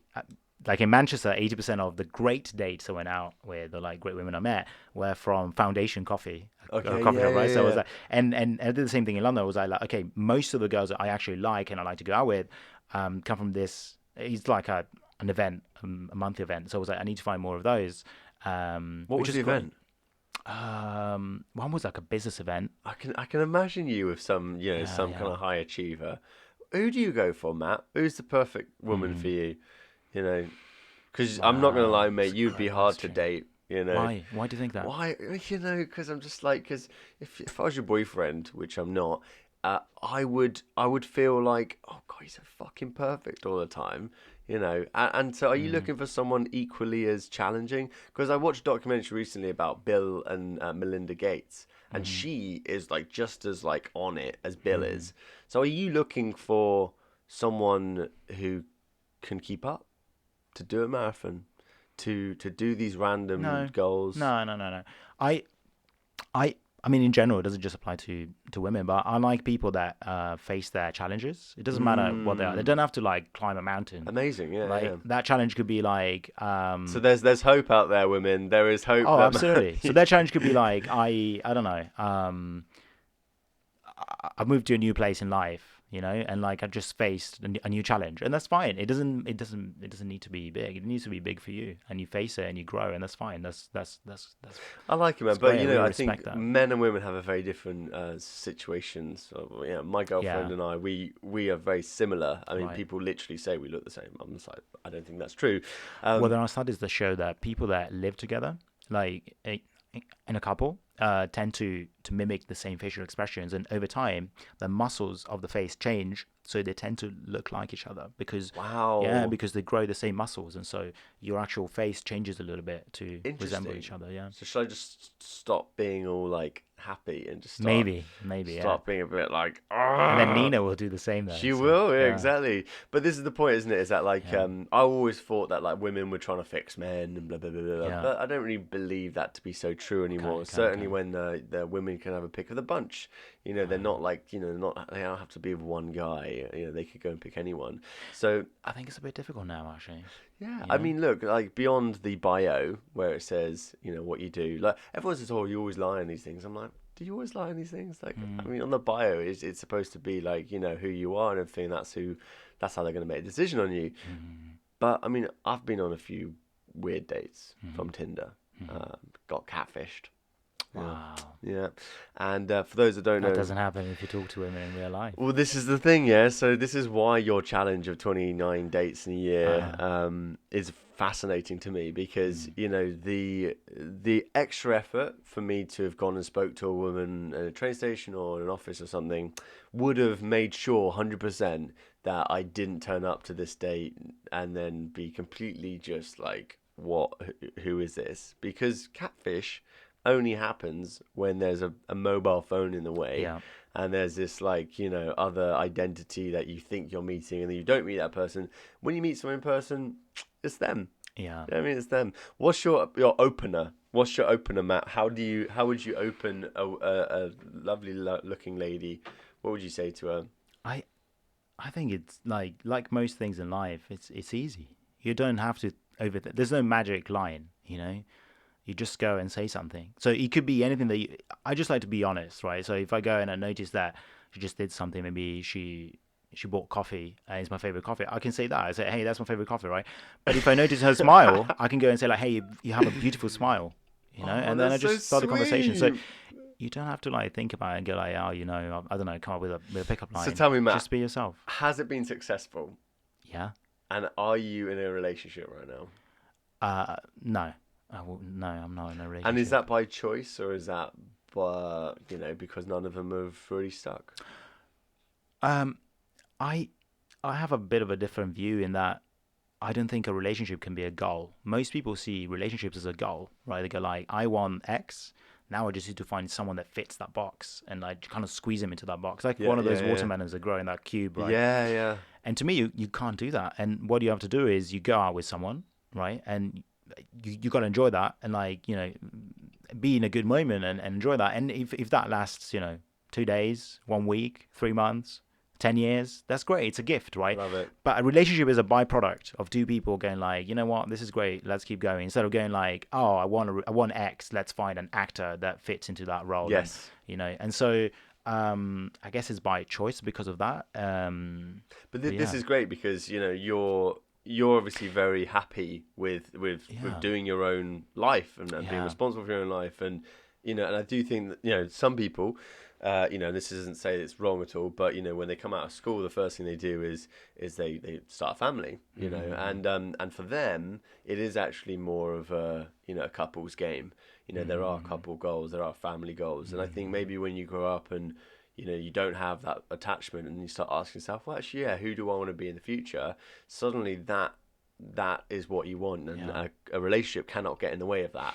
in Manchester, 80% of the great dates I went out with, or like great women I met, were from Foundation Coffee, Okay, a coffee yeah, shop, right? yeah, So I was yeah. like, and I did the same thing in London. I was like, okay, most of the girls that I actually like and I like to go out with, come from this. It's like an event, a monthly event. So I was like, I need to find more of those. What Which was is the great. event? One was like a business event. I can imagine you with some, Yeah, some yeah. kind of high achiever. Who do you go for, Matt? Who's the perfect woman for you? You know, because I'm not gonna lie, Wow, mate, that's a you'd be great hard to question. date. Why? Why do you think that? Why? Because I'm just like, because if I was your boyfriend, which I'm not, I would feel like, oh God, he's so fucking perfect all the time. And so are you looking for someone equally as challenging? Because I watched a documentary recently about Bill and Melinda Gates, and she is like just as like on it as Bill is. So are you looking for someone who can keep up to do a marathon, to do these random No, goals? no. I, I mean, in general, it doesn't just apply to women, but I like people that face their challenges. It doesn't matter what they are. They don't have to like climb a mountain. Amazing, yeah, Like yeah. that challenge could be like, So there's hope out there, women. There is hope oh, that absolutely. So their challenge could be like, I don't know. I moved to a new place in life, and like I just faced a new challenge, and that's fine. It doesn't need to be big. It needs to be big for you, and you face it and you grow, and that's fine. That's I like it, man. that's But great. I really I respect think that. men and women have a very different situations. So, my girlfriend Yeah, and I, we are very similar. I mean, right. people literally say we look the same. I'm just like, I don't think that's true. Well, Um, there are studies that show that people that live together, like in a couple, tend to mimic the same facial expressions, and over time, the muscles of the face change, so they tend to look like each other because, yeah, wow, because they grow the same muscles, and so your actual face changes a little bit to resemble each interesting. other. Yeah, So should I just stop being all like happy and just start maybe, yeah. start being a bit like, And then ah? Nina will do the same though. She So will, yeah, yeah, exactly. But this is the point, isn't it? Is that like yeah, I always thought that like women were trying to fix men and blah blah blah blah. Blah. yeah. But I don't really believe that to be so true anymore. Certainly Okay. when the women can have a pick of the bunch. They're not like they don't have to be with one guy. They could go and pick anyone. So I think it's a bit difficult now, actually. yeah, You I know. mean, look, like beyond the bio where it says what you do. Like everyone says, oh, you always lie in these things. I'm like, do you always lie in these things? Like, I mean, on the bio, it's supposed to be like who you are and everything. That's how they're going to make a decision on you. But I mean, I've been on a few weird dates from Tinder. Got catfished. Yeah, Wow. yeah. And for those that don't That know, doesn't happen if you talk to women in real life. well, this is the thing, yeah. So this is why your challenge of 29 dates in a year Uh, is fascinating to me because the extra effort for me to have gone and spoke to a woman at a train station or in an office or something would have made sure 100% that I didn't turn up to this date and then be completely just like, what? Who is this? Because catfish only happens when there's a mobile phone in the way yeah. and there's this like other identity that you think you're meeting and then you don't meet that person. When you meet someone in person, it's them. Yeah. I mean, it's them. What's your opener? What's your opener, Matt? How would you open a lovely looking lady? What would you say to her? I I think it's like most things in life. It's easy. You don't have to There's no magic line. You just go and say something. So it could be anything I just like to be honest, right? So if I go and I notice that she just did something, maybe she bought coffee and it's my favorite coffee, I can say that. I say, hey, that's my favorite coffee, right? But if I notice her smile, I can go and say like, hey, you have a beautiful smile, Oh, and then I that's so just start a conversation. So sweet. you don't have to like think about it and go like, oh, I don't know, come up with a pickup So line. tell me, Matt, Just be yourself. has it been successful? Yeah. And are you in a relationship right now? No. No, I'm not in a And is relationship. that by choice or is that because none of them have really stuck? Um, I I have a bit of a different view in that I don't think a relationship can be a goal. Most people see relationships as a goal, right? They go like, I want X. Now I just need to find someone that fits that box and like kind of squeeze them into that box, like Yeah, one of yeah, those yeah. watermelons that grow in that cube, right? Yeah, yeah. And to me, you can't do that. And what you have to do is you go out with someone, right? And you got to enjoy that and like be in a good moment and enjoy that. And if that lasts, 2 days, 1 week, 3 months, 10 years, that's great. It's a gift, right? Love it. But a relationship is a byproduct of two people going like, you know what, this is great, let's keep going. Instead of going like, oh, I want X, let's find an actor that fits into that role. Yes. And so I guess it's by choice because of that. But this is great because you're obviously very happy with doing your own life and being responsible for your own life, and and I do think that some people. This isn't say it's wrong at all, but when they come out of school, the first thing they do is they start a family, and for them it is actually more of a a couple's game. There are couple goals, there are family goals, and I think maybe when you grow up and you don't have that attachment and you start asking yourself, well, actually, who do I want to be in the future? Suddenly that is what you want, and a relationship cannot get in the way of that.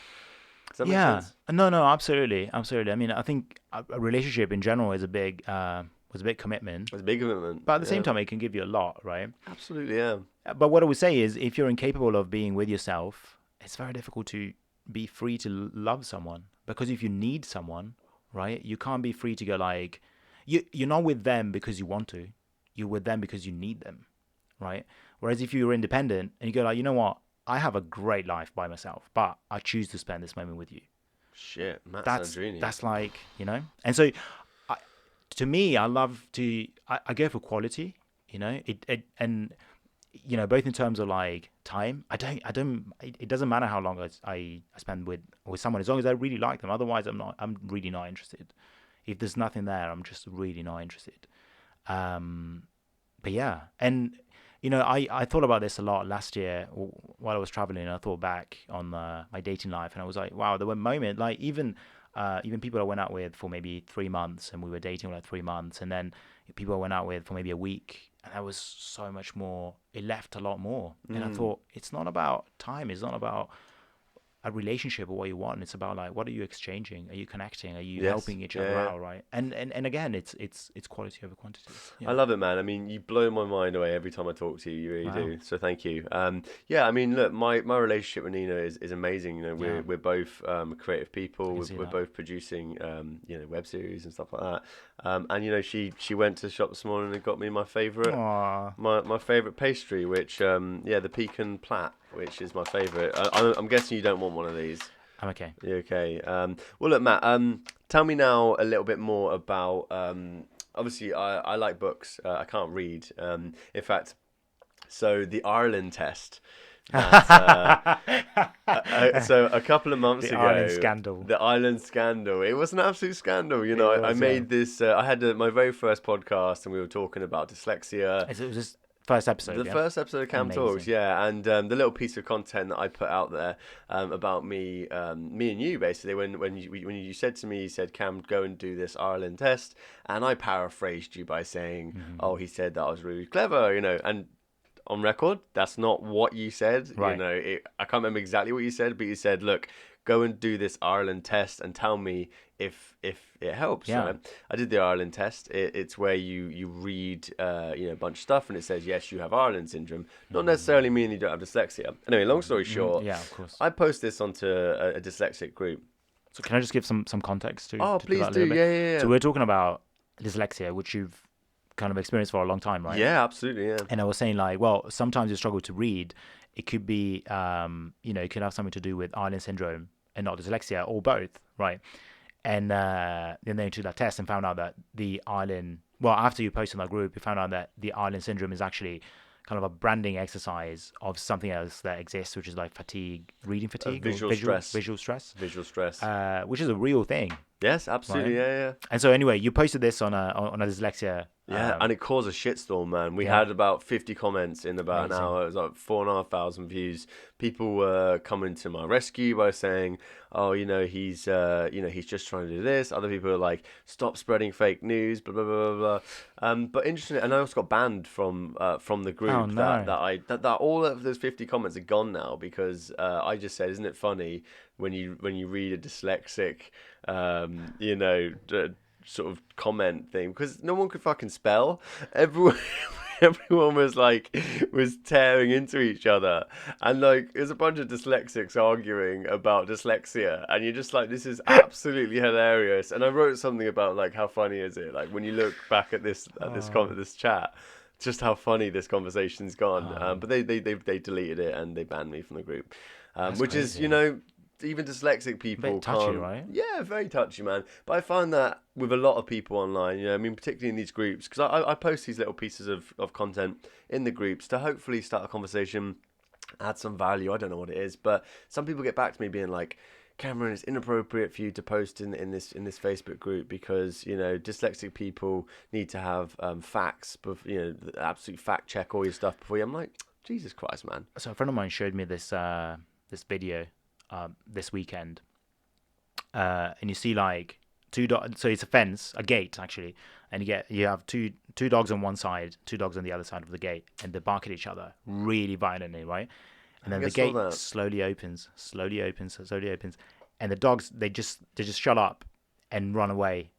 Does that make sense? No, absolutely. I mean, I think a relationship in general is a big commitment. It's a big commitment. But at the same time, it can give you a lot, right? Absolutely, yeah. But what I would say is, if you're incapable of being with yourself, it's very difficult to be free to love someone. Because if you need someone, right, you can't be free to go like, you're not with them because you want to. You're with them because you need them, right? Whereas if you're independent and you go like, you know what? I have a great life by myself, but I choose to spend this moment with you. Shit, Sandrini. That's like, And so, to me, I love to. I go for quality. And both in terms of like time. I don't. It doesn't matter how long I spend with someone, as long as I really like them. Otherwise, I'm really not interested. If there's nothing there, I'm just really not interested. But yeah, and. I thought about this a lot last year while I was traveling. I thought back on my dating life, and I was like, wow, there were moments like even people I went out with for maybe 3 months, and we were dating for like 3 months, and then people I went out with for maybe a week, and that was so much more. It left a lot more, and I thought it's not about time. It's not about a relationship or what you want. It's about like, what are you exchanging? Are you connecting? Are you helping each other out, right? And again, it's quality over quantity. I love it, man. I mean, you blow my mind away every time I talk to you. You really do. So thank you. I mean, look, my relationship with Nina is amazing. We're both creative people. We're both producing web series and stuff like that. And she went to the shop this morning and got me my favorite my favorite pastry, which the pecan plat, which is my favorite. I'm guessing you don't want one of these. I'm okay. You're okay. Well, look, Matt. Tell me now a little bit more about. Obviously, I like books. I can't read. In fact, so the Arlen Test. So a couple of months ago, the Arlen scandal. It was an absolute scandal. I made this. I had my very first podcast, and we were talking about dyslexia. It was just first episode. The first episode of CamTalks, and the little piece of content that I put out there about me and you, basically, when you said to me, you said, Cam, go and do this Arlen test, and I paraphrased you by saying, oh, he said that I was really clever, and on record, that's not what you said. Right. I can't remember exactly what you said, but you said, look, go and do this Arlen test and tell me if it helps. Yeah. So I did the Arlen test. It's where you read a bunch of stuff, and it says, yes, you have Arlen syndrome. Not necessarily meaning you don't have dyslexia. Anyway, long story short, of course. I post this onto a dyslexic group. So can I just give some context to? Oh, to please that do. Yeah. So we're talking about dyslexia, which you've kind of experienced for a long time, right? Yeah, absolutely. Yeah. And I was saying like, well, sometimes you struggle to read. It could be, it could have something to do with Arlen syndrome and not dyslexia, or both, right? And then they took that test and found out that the Arlen, after you posted in that group, you found out that the Arlen syndrome is actually kind of a branding exercise of something else that exists, which is like reading fatigue, visual stress, which is a real thing. Yes, absolutely, right? Yeah. And so anyway, you posted this on a dyslexia. Yeah, and it caused a shitstorm, man. We had about 50 comments in about an hour. It was like 4,500 views. People were coming to my rescue by saying, "Oh, he's just trying to do this." Other people are like, "Stop spreading fake news." Blah blah blah blah. But interesting, and I also got banned from the group. Oh, no. that all of those 50 comments are gone now because I just said, "Isn't it funny when you read a dyslexic, sort of comment thing, because no one could fucking spell. Everyone everyone was tearing into each other, and like it was a bunch of dyslexics arguing about dyslexia, and you're just like, this is absolutely hilarious. And I wrote something about like how funny is it, like when you look back at this chat, just how funny this conversation's gone. But they deleted it and they banned me from the group, which is, crazy. even dyslexic A people bit touchy, can't. right? Yeah, very touchy, man. But I find that with a lot of people online, I mean, particularly in these groups, because I post these little pieces of content in the groups to hopefully start a conversation, add some value. I don't know what it is, but some people get back to me being like, Cameron, it's inappropriate for you to post in this Facebook group because dyslexic people need to have facts, but absolute fact check all your stuff before you. I'm like, Jesus Christ, man. So a friend of mine showed me this video this weekend, and you see like two dogs. So it's a fence, a gate actually, and you have two dogs on one side, two dogs on the other side of the gate, and they bark at each other really violently, right? And then the gate slowly opens, and the dogs they just shut up and run away,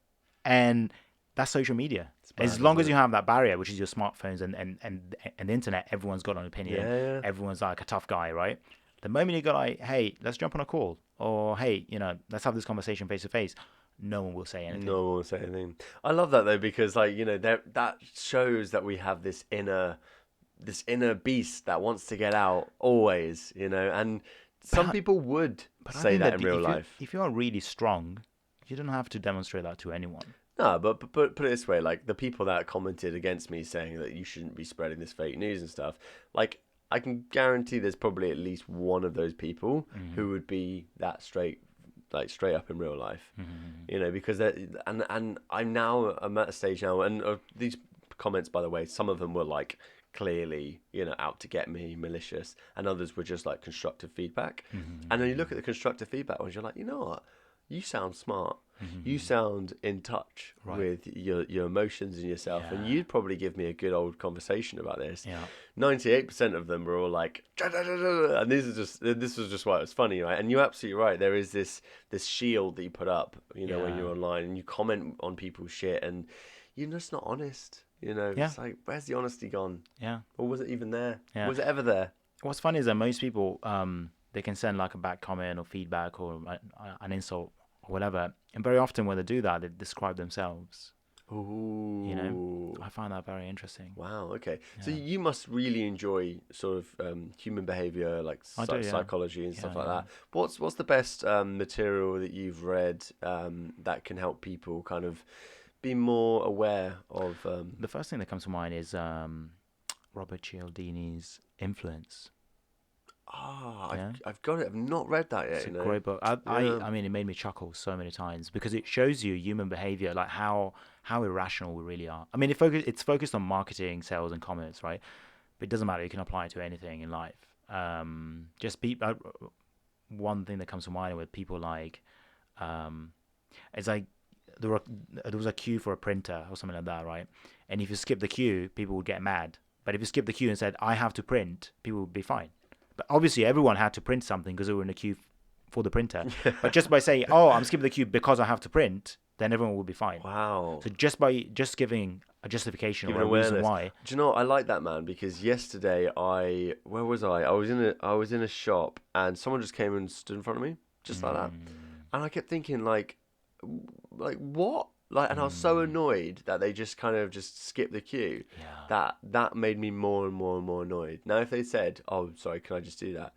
and that's social media. Bad, as long as you have that barrier, which is your smartphones and the internet, everyone's got an opinion. Yeah. Everyone's like a tough guy, right? The moment you go like, hey, let's jump on a call, or hey, let's have this conversation face to face, no one will say anything. No one will say anything. I love that though, because that shows that we have this inner beast that wants to get out always, and some people would say that in real life. If you are really strong, you don't have to demonstrate that to anyone. No, but put it this way, like the people that commented against me saying that you shouldn't be spreading this fake news and stuff, like I can guarantee there's probably at least one of those people who would be that straight up in real life, because and I'm at a stage now, and these comments, by the way, some of them were like clearly out to get me, malicious, and others were just like constructive feedback. And then you look at the constructive feedback ones, you're like, you know what, you sound smart. You sound in touch with your emotions and yourself, and you'd probably give me a good old conversation about this. 98% of them were all like, and this was just why it was funny, right? And you're absolutely right. There is this shield that you put up, when you're online and you comment on people's shit, and you're just not honest. It's like, where's the honesty gone? Yeah. Or was it even there? Was it ever there? What's funny is that most people, they can send like a bad comment or feedback or an insult or whatever, and very often when they do that, they describe themselves. Ooh. I find that very interesting. Wow. Okay. Yeah. So you must really enjoy sort of human behavior, like psychology and stuff like that. What's the best material that you've read that can help people kind of be more aware of? The first thing that comes to mind is Robert Cialdini's Influence. I've got it. I've not read that yet. It's a great book. I mean, it made me chuckle so many times because it shows you human behavior, like how irrational we really are. I mean, it's focused on marketing, sales, and commerce, right? But it doesn't matter. You can apply it to anything in life. One thing that comes to mind with people like, it's like there was a queue for a printer or something like that, right? And if you skip the queue, people would get mad. But if you skip the queue and said, I have to print, people would be fine. But obviously, everyone had to print something because they were in a queue for the printer. But just by saying, "Oh, I'm skipping the queue because I have to print," then everyone will be fine. Wow! So just giving a justification or a reason why. Do you know what? I like that, man, because yesterday where was I? I was in a shop and someone just came and stood in front of me, just like that, and I kept thinking like what? And I was so annoyed that they just kind of just skipped the queue. Yeah. That made me more and more and more annoyed. Now, if they said, "Oh, sorry, can I just do that?"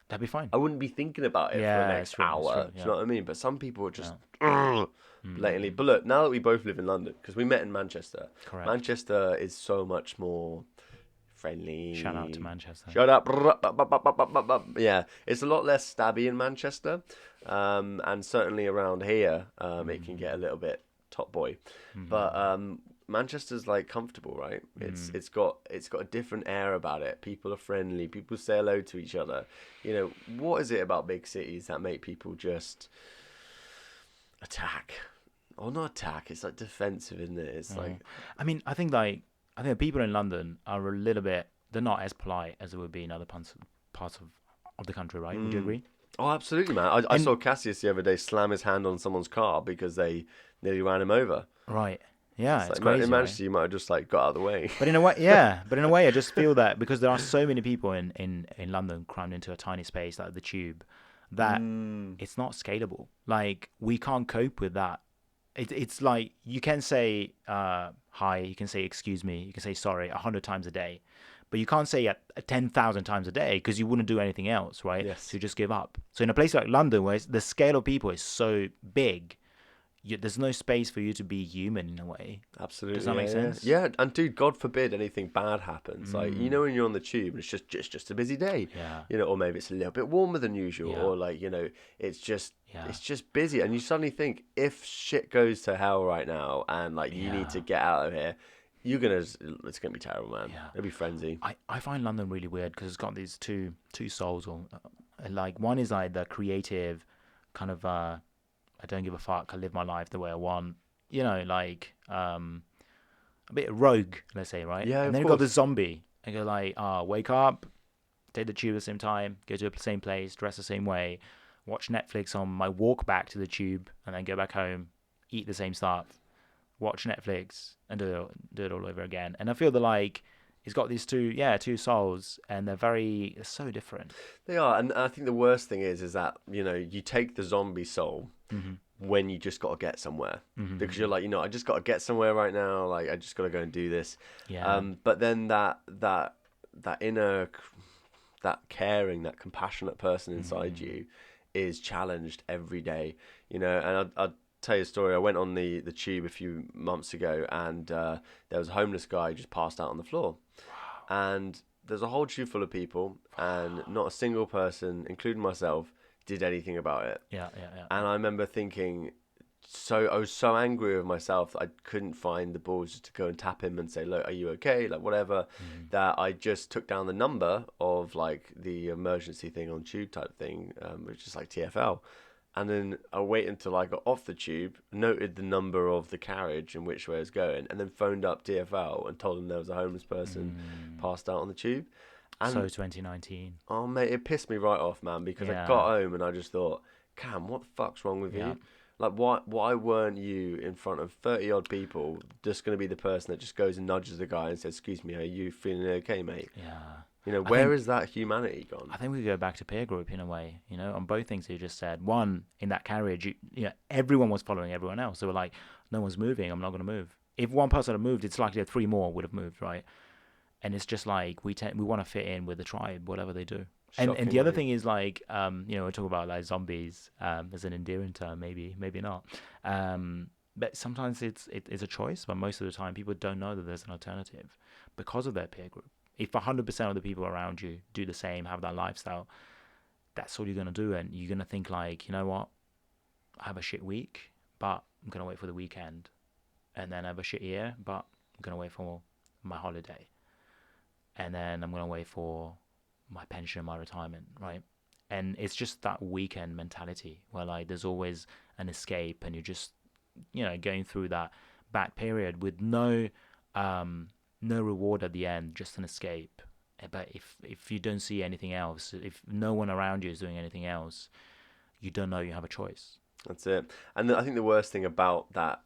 That'd be fine. I wouldn't be thinking about it for the next hour. Do you know what I mean? But some people are just blatantly. But look, now that we both live in London, because we met in Manchester. Correct. Manchester is so much more friendly. Shout out to Manchester. Shut up. Yeah, it's a lot less stabby in Manchester, and certainly around here, it can get a little bit top boy, but Manchester's like comfortable, right? It's got a different air about it. People are friendly. People say hello to each other. What is it about big cities that make people just attack? Or not attack? It's like defensive, isn't it? It's like. I mean, I think the people in London are a little bit. They're not as polite as it would be in other parts of the country, right? Would you agree? Oh, absolutely, man. I saw Cassius the other day slam his hand on someone's car because they nearly ran him over. Right. Yeah, It's it's like crazy. in Right? Manchester, you might have just like got out of the way. But in a way, yeah. But in a way, I just feel that because there are so many people in London crammed into a tiny space like the Tube, that it's not scalable. Like we can't cope with that. It's like you can say hi, you can say excuse me, you can say sorry 100 times a day, but you can't say it 10,000 times a day because you wouldn't do anything else, right? Yes. So you just give up. So in a place like London, where the scale of people is so big, there's no space for you to be human in a way. Absolutely. Does that make sense? Yeah, and dude, God forbid anything bad happens. Like, you know, when you're on the tube and it's just a busy day. Yeah. You know, or maybe it's a little bit warmer than usual, Yeah. or like, you know, it's just Yeah. it's just busy, and you suddenly think, if shit goes to hell right now and like you need to get out of here, it's gonna be terrible, man. Yeah. It'll be frenzy. I find London really weird because it's got these two souls, or like one is like the creative kind of I don't give a fuck, I live my life the way I want, you know, like a bit rogue, let's say, right? Yeah, and then of you got the course. zombie and go like wake up, take the tube at the same time, go to the same place, dress the same way, watch Netflix on my walk back to the tube, and then go back home, eat the same stuff, watch Netflix, and do it all over again. And I feel that like it's got these two souls, and they're so different. They are, and I think the worst thing is that, you know, you take the zombie soul when you just got to get somewhere, because you're like, you know, I just got to get somewhere right now, like I just got to go and do this. Yeah. But then that inner, that caring, that compassionate person inside you is challenged every day, you know. And I'll tell you a story. I went on the tube a few months ago, and there was a homeless guy just passed out on the floor. And there's a whole tube full of people, and not a single person, including myself, did anything about it. Yeah. And I remember thinking, I was so angry with myself that I couldn't find the balls just to go and tap him and say, look, are you okay? Like, whatever. That I just took down the number of like the emergency thing on tube type thing, which is like TfL. And then I waited until I got off the tube, noted the number of the carriage and which way it was going, and then phoned up TfL and told them there was a homeless person passed out on the tube. And, So 2019. oh, mate, it pissed me right off, man, because I got home and I just thought, Cam, what the fuck's wrong with you? Like, why weren't you in front of 30-odd people just going to be the person that just goes and nudges the guy and says, excuse me, are you feeling okay, mate? Yeah. You know, where is that humanity gone? I think we go back to peer group in a way, you know, on both things you just said. One, in that carriage, you know, everyone was following everyone else. They were like, no one's moving, I'm not going to move. If one person had moved, it's likely that three more would have moved, right? And it's just like we want to fit in with the tribe, whatever they do. And the other thing is like, you know, we talk about like zombies as an endearing term, maybe not. But sometimes it's a choice, but most of the time people don't know that there's an alternative because of their peer group. If 100% of the people around you do the same, have that lifestyle, that's all you're going to do. And you're going to think like, you know what, I have a shit week, but I'm going to wait for the weekend. And then I have a shit year, but I'm going to wait for my holiday. And then I'm going to wait for my pension, my retirement, right? And it's just that weekend mentality where like there's always an escape, and you're just, you know, going through that bad period with no reward at the end, just an escape. But if you don't see anything else, if no one around you is doing anything else, you don't know you have a choice. That's it. And I think the worst thing about that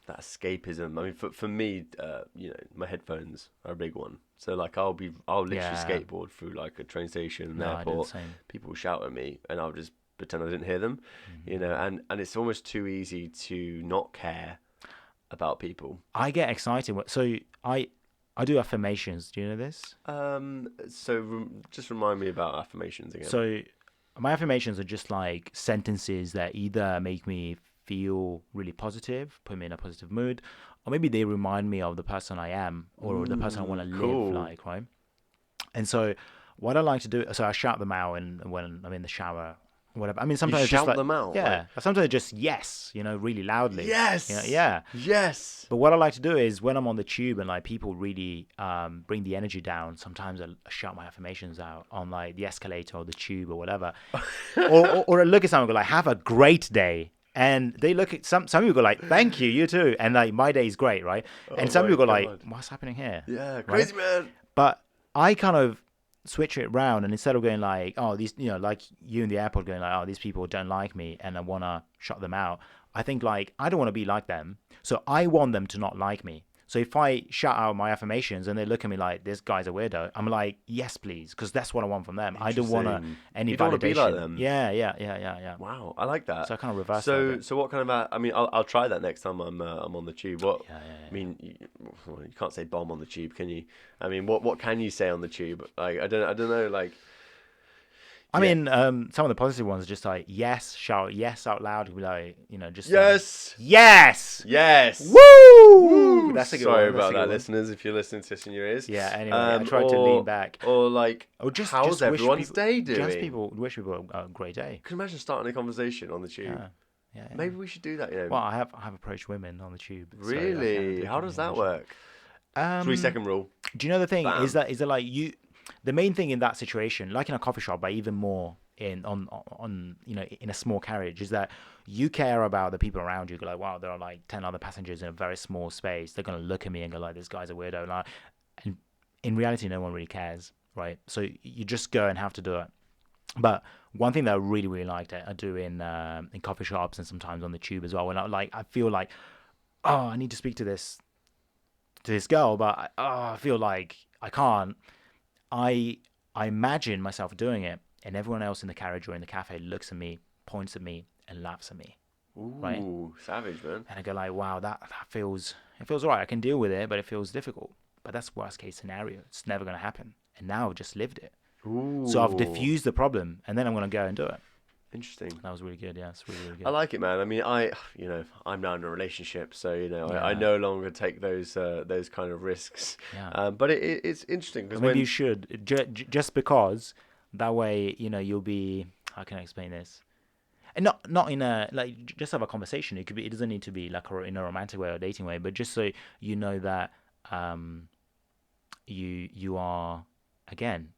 escapism, I mean, for me, you know, my headphones are a big one. So like I'll literally skateboard through like a train station, an airport. People will shout at me, and I'll just pretend I didn't hear them. You know, and it's almost too easy to not care about people. I get excited. So I do affirmations. Do you know this? Just remind me about affirmations again. So my affirmations are just like sentences that either make me feel really positive, put me in a positive mood, or maybe they remind me of the person I am, or the person I want to live like, right? And so what I like to do, so I shout them out when I'm in the shower, whatever. I mean, sometimes you it's just shout like, them out? Yeah. Like... Sometimes just yes, you know, really loudly. Yes. You know, yeah. Yes. But what I like to do is when I'm on the tube and like people really bring the energy down, sometimes I shout my affirmations out on like the escalator or the tube or whatever. or I look at someone and go like, have a great day. And they look at some people go like, thank you, you too. And like, my day is great, right? And some people go like, what's happening here? Yeah, crazy, right? Man. But I kind of switch it around, and instead of going like, oh, these, like you in the airport going like, oh, these people don't like me and I want to shut them out, I think like I don't want to be like them, so I want them to not like me. So if I shout out my affirmations and they look at me like, this guy's a weirdo, I'm like, yes, please, because that's what I want from them. I don't want any You don't validation. want to be like them. Yeah. Wow, I like that. So I kind of reverse that a bit. So what kind of? I mean, I'll try that next time I'm on the tube. What? Yeah. I mean, you can't say bomb on the tube, can you? I mean, what can you say on the tube? Like, I don't know. Like, I mean, some of the positive ones are just like, yes, shout yes out loud. Be like, just yes, yes. Woo! That's a good Sorry one. about that, listeners. If you're listening to this in your ears. Yeah. Anyway, I tried to lean back. Or like, just how's everyone's day doing? Wish people a great day. Can you imagine starting a conversation on the tube? Yeah. Maybe we should do that. Well, I have approached women on the tube. Really? So how does that work? 3-second rule. Do you know the thing? Bam. Is that like you? The main thing in that situation, like in a coffee shop, but even more in a small carriage, is that you care about the people around you. You're like, wow, there are like 10 other passengers in a very small space. They're gonna look at me and go like, this guy's a weirdo. Like, and in reality, no one really cares, right? So you just go and have to do it. But one thing that I really, really liked, I do in coffee shops and sometimes on the tube as well. When I feel like, oh, I need to speak to this girl, but I feel like I can't. I imagine myself doing it, and everyone else in the carriage or in the cafe looks at me, points at me, and laughs at me. Ooh, right? Savage, man. And I go like, wow, that feels alright. I can deal with it, but it feels difficult. But that's worst case scenario. It's never going to happen. And now I've just lived it. Ooh. So I've diffused the problem, and then I'm going to go and do it. Interesting. That was really good. Yeah, it's really, really good. I like it, man. I mean, I'm now in a relationship, so I no longer take those kind of risks. Yeah. But it's interesting because maybe you should just because that way you'll be. How can I explain this? And not in a like just have a conversation. It doesn't need to be like in a romantic way or dating way, but just so you know that you are again.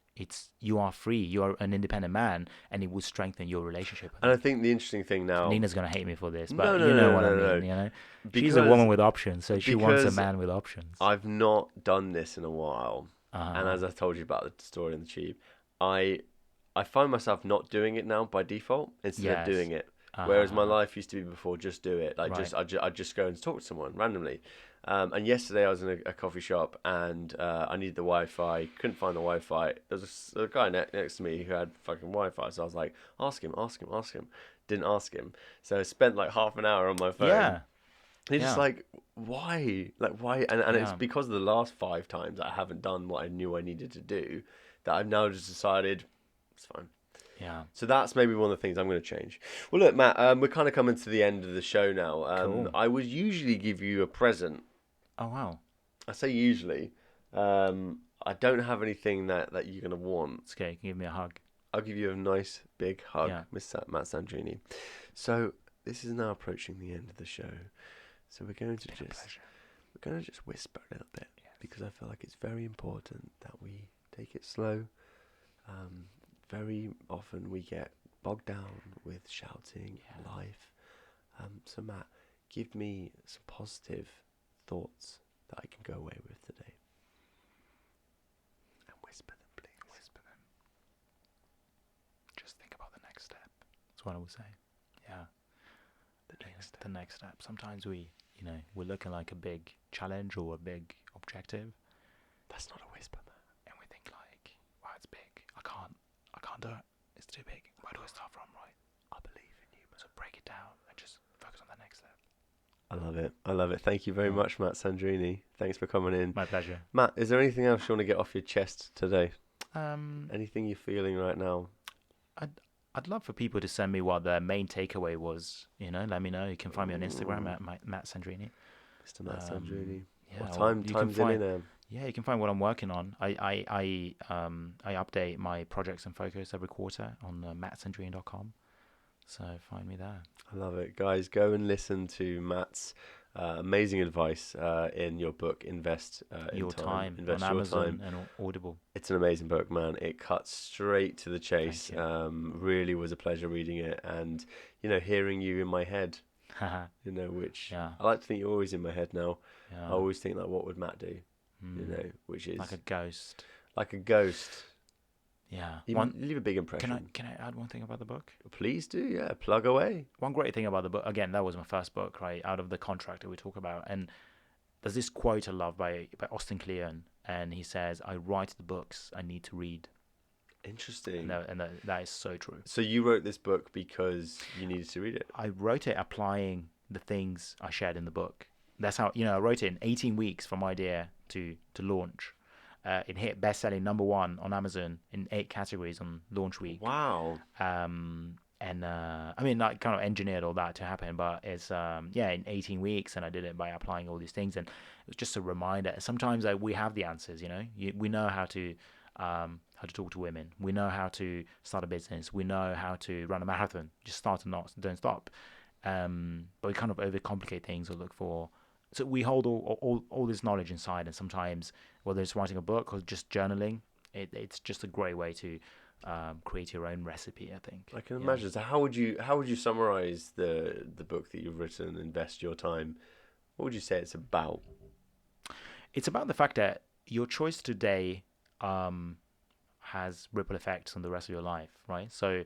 You are free. You are an independent man, and it will strengthen your relationship. And I think the interesting thing now, Nina's gonna hate me for this, but no, you know what I mean. no. She's a woman with options, so she wants a man with options. I've not done this in a while, Uh-huh. and as I told you about the story in the tube, I find myself not doing it now by default instead of doing it. Whereas my life used to be before, just do it. Like Right. I'd just go and talk to someone randomly. And yesterday I was in a coffee shop and I needed the Wi-Fi. Couldn't find the Wi-Fi. There was a guy next to me who had fucking Wi-Fi. So I was like, ask him. Didn't ask him. So I spent like half an hour on my phone. Yeah. And he's just like, why? Like, why? And it's because of the last 5 times that I haven't done what I knew I needed to do that I've now just decided it's fine. Yeah. So that's maybe one of the things I'm going to change. Well, look, Matt, we're kind of coming to the end of the show now. Cool. I would usually give you a present. Oh, wow. I say usually. I don't have anything that you're going to want. It's okay. Give me a hug. I'll give you a nice big hug, Yeah. Mr. Matt Sandrini. So this is now approaching the end of the show. So we're going to just whisper a little bit because I feel like it's very important that we take it slow. Very often we get bogged down with shouting life. So Matt, give me some positive thoughts that I can go away with today. And whisper them, please. Whisper them. Just think about the next step. That's what I would say. Yeah. The next step. Sometimes we're looking like a big challenge or a big objective. That's not a whisper, man. And we think like, wow, it's big. I can't do it. It's too big. Where do I start from, right? I believe in you, man. So break it down and just focus on the next step. I love it. Thank you very much, Matt Sandrini. Thanks for coming in. My pleasure. Matt, is there anything else you want to get off your chest today? Anything you're feeling right now? I'd love for people to send me what their main takeaway was. Let me know. You can find me on Instagram at Matt Sandrini. Mr. Matt Sandrini. Yeah, what time's in there? Yeah, you can find what I'm working on. I update my projects and focus every quarter on mattsandrini.com. So find me there. I love it. Guys, go and listen to Matt's amazing advice in your book, Invest Your Time. Invest on Your Amazon Time. and Audible. It's an amazing book, man. It cuts straight to the chase. Really was a pleasure reading it and, hearing you in my head, which I like to think you're always in my head now. Yeah. I always think like, what would Matt do? Which is like a ghost. Like a ghost. Yeah. You leave a big impression. Can I add one thing about the book? Please do, yeah. Plug away. One great thing about the book, again, that was my first book, right? Out of the contract that we talk about, and there's this quote I love by Austin Kleon, and he says, "I write the books I need to read." Interesting. And that is so true. So you wrote this book because you needed to read it? I wrote it applying the things I shared in the book. That's how, I wrote it in 18 weeks from idea to launch. It hit best-selling #1 on Amazon in 8 categories on launch week. Wow. And I mean, I kind of engineered all that to happen, but it's in 18 weeks, and I did it by applying all these things, and it was just a reminder. Sometimes we have the answers, we know how to talk to women, we know how to start a business, we know how to run a marathon, just start and don't stop. But we kind of overcomplicate things or look for. So we hold all this knowledge inside, and sometimes whether it's writing a book or just journaling, it's just a great way to create your own recipe, I think. I can imagine. So how would you summarize the book that you've written, Invest Your Time? What would you say it's about? It's about the fact that your choice today has ripple effects on the rest of your life, right? So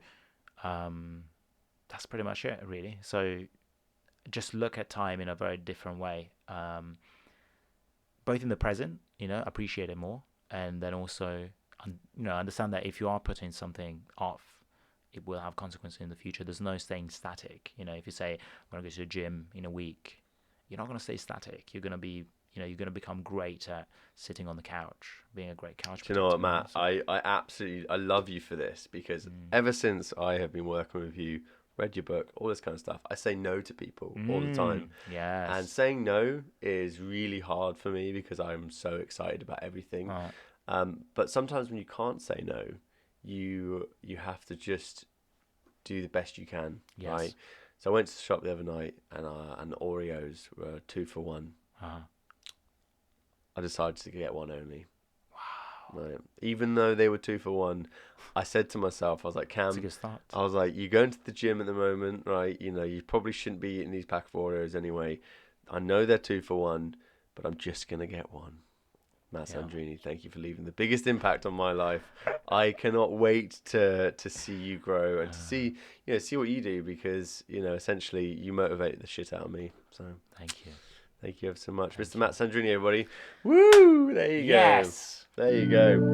that's pretty much it, really. So just look at time in a very different way, both in the present, appreciate it more, and then also understand that if you are putting something off, it will have consequences in the future. There's no staying static. If you say, I'm going to go to the gym in a week, you're not going to stay static. You're going to be, you're going to become great at sitting on the couch, being a great couch potato. Do you know what, Matt? I absolutely, I love you for this, because ever since I have been working with you, read your book, all this kind of stuff, I say no to people all the time. Yes. And saying no is really hard for me because I'm so excited about everything. Right. But sometimes when you can't say no, you have to just do the best you can, Yes. right? So I went to the shop the other night, and Oreos were 2 for 1. Uh-huh. I decided to get one only. Wow. Right. Even though they were 2 for 1, I said to myself, I was like, Cam, That's a good start. I was like, you're going to the gym at the moment, right? You probably shouldn't be eating these pack of Oreos anyway. I know they're 2 for 1, but I'm just going to get one. Matt Sandrini, thank you for leaving the biggest impact on my life. I cannot wait to see you grow and to see what you do, because essentially you motivate the shit out of me. So Thank you. Thank you ever so much, Mr. Matt Sandrini, everybody. Woo! There you go. Yes. There you go.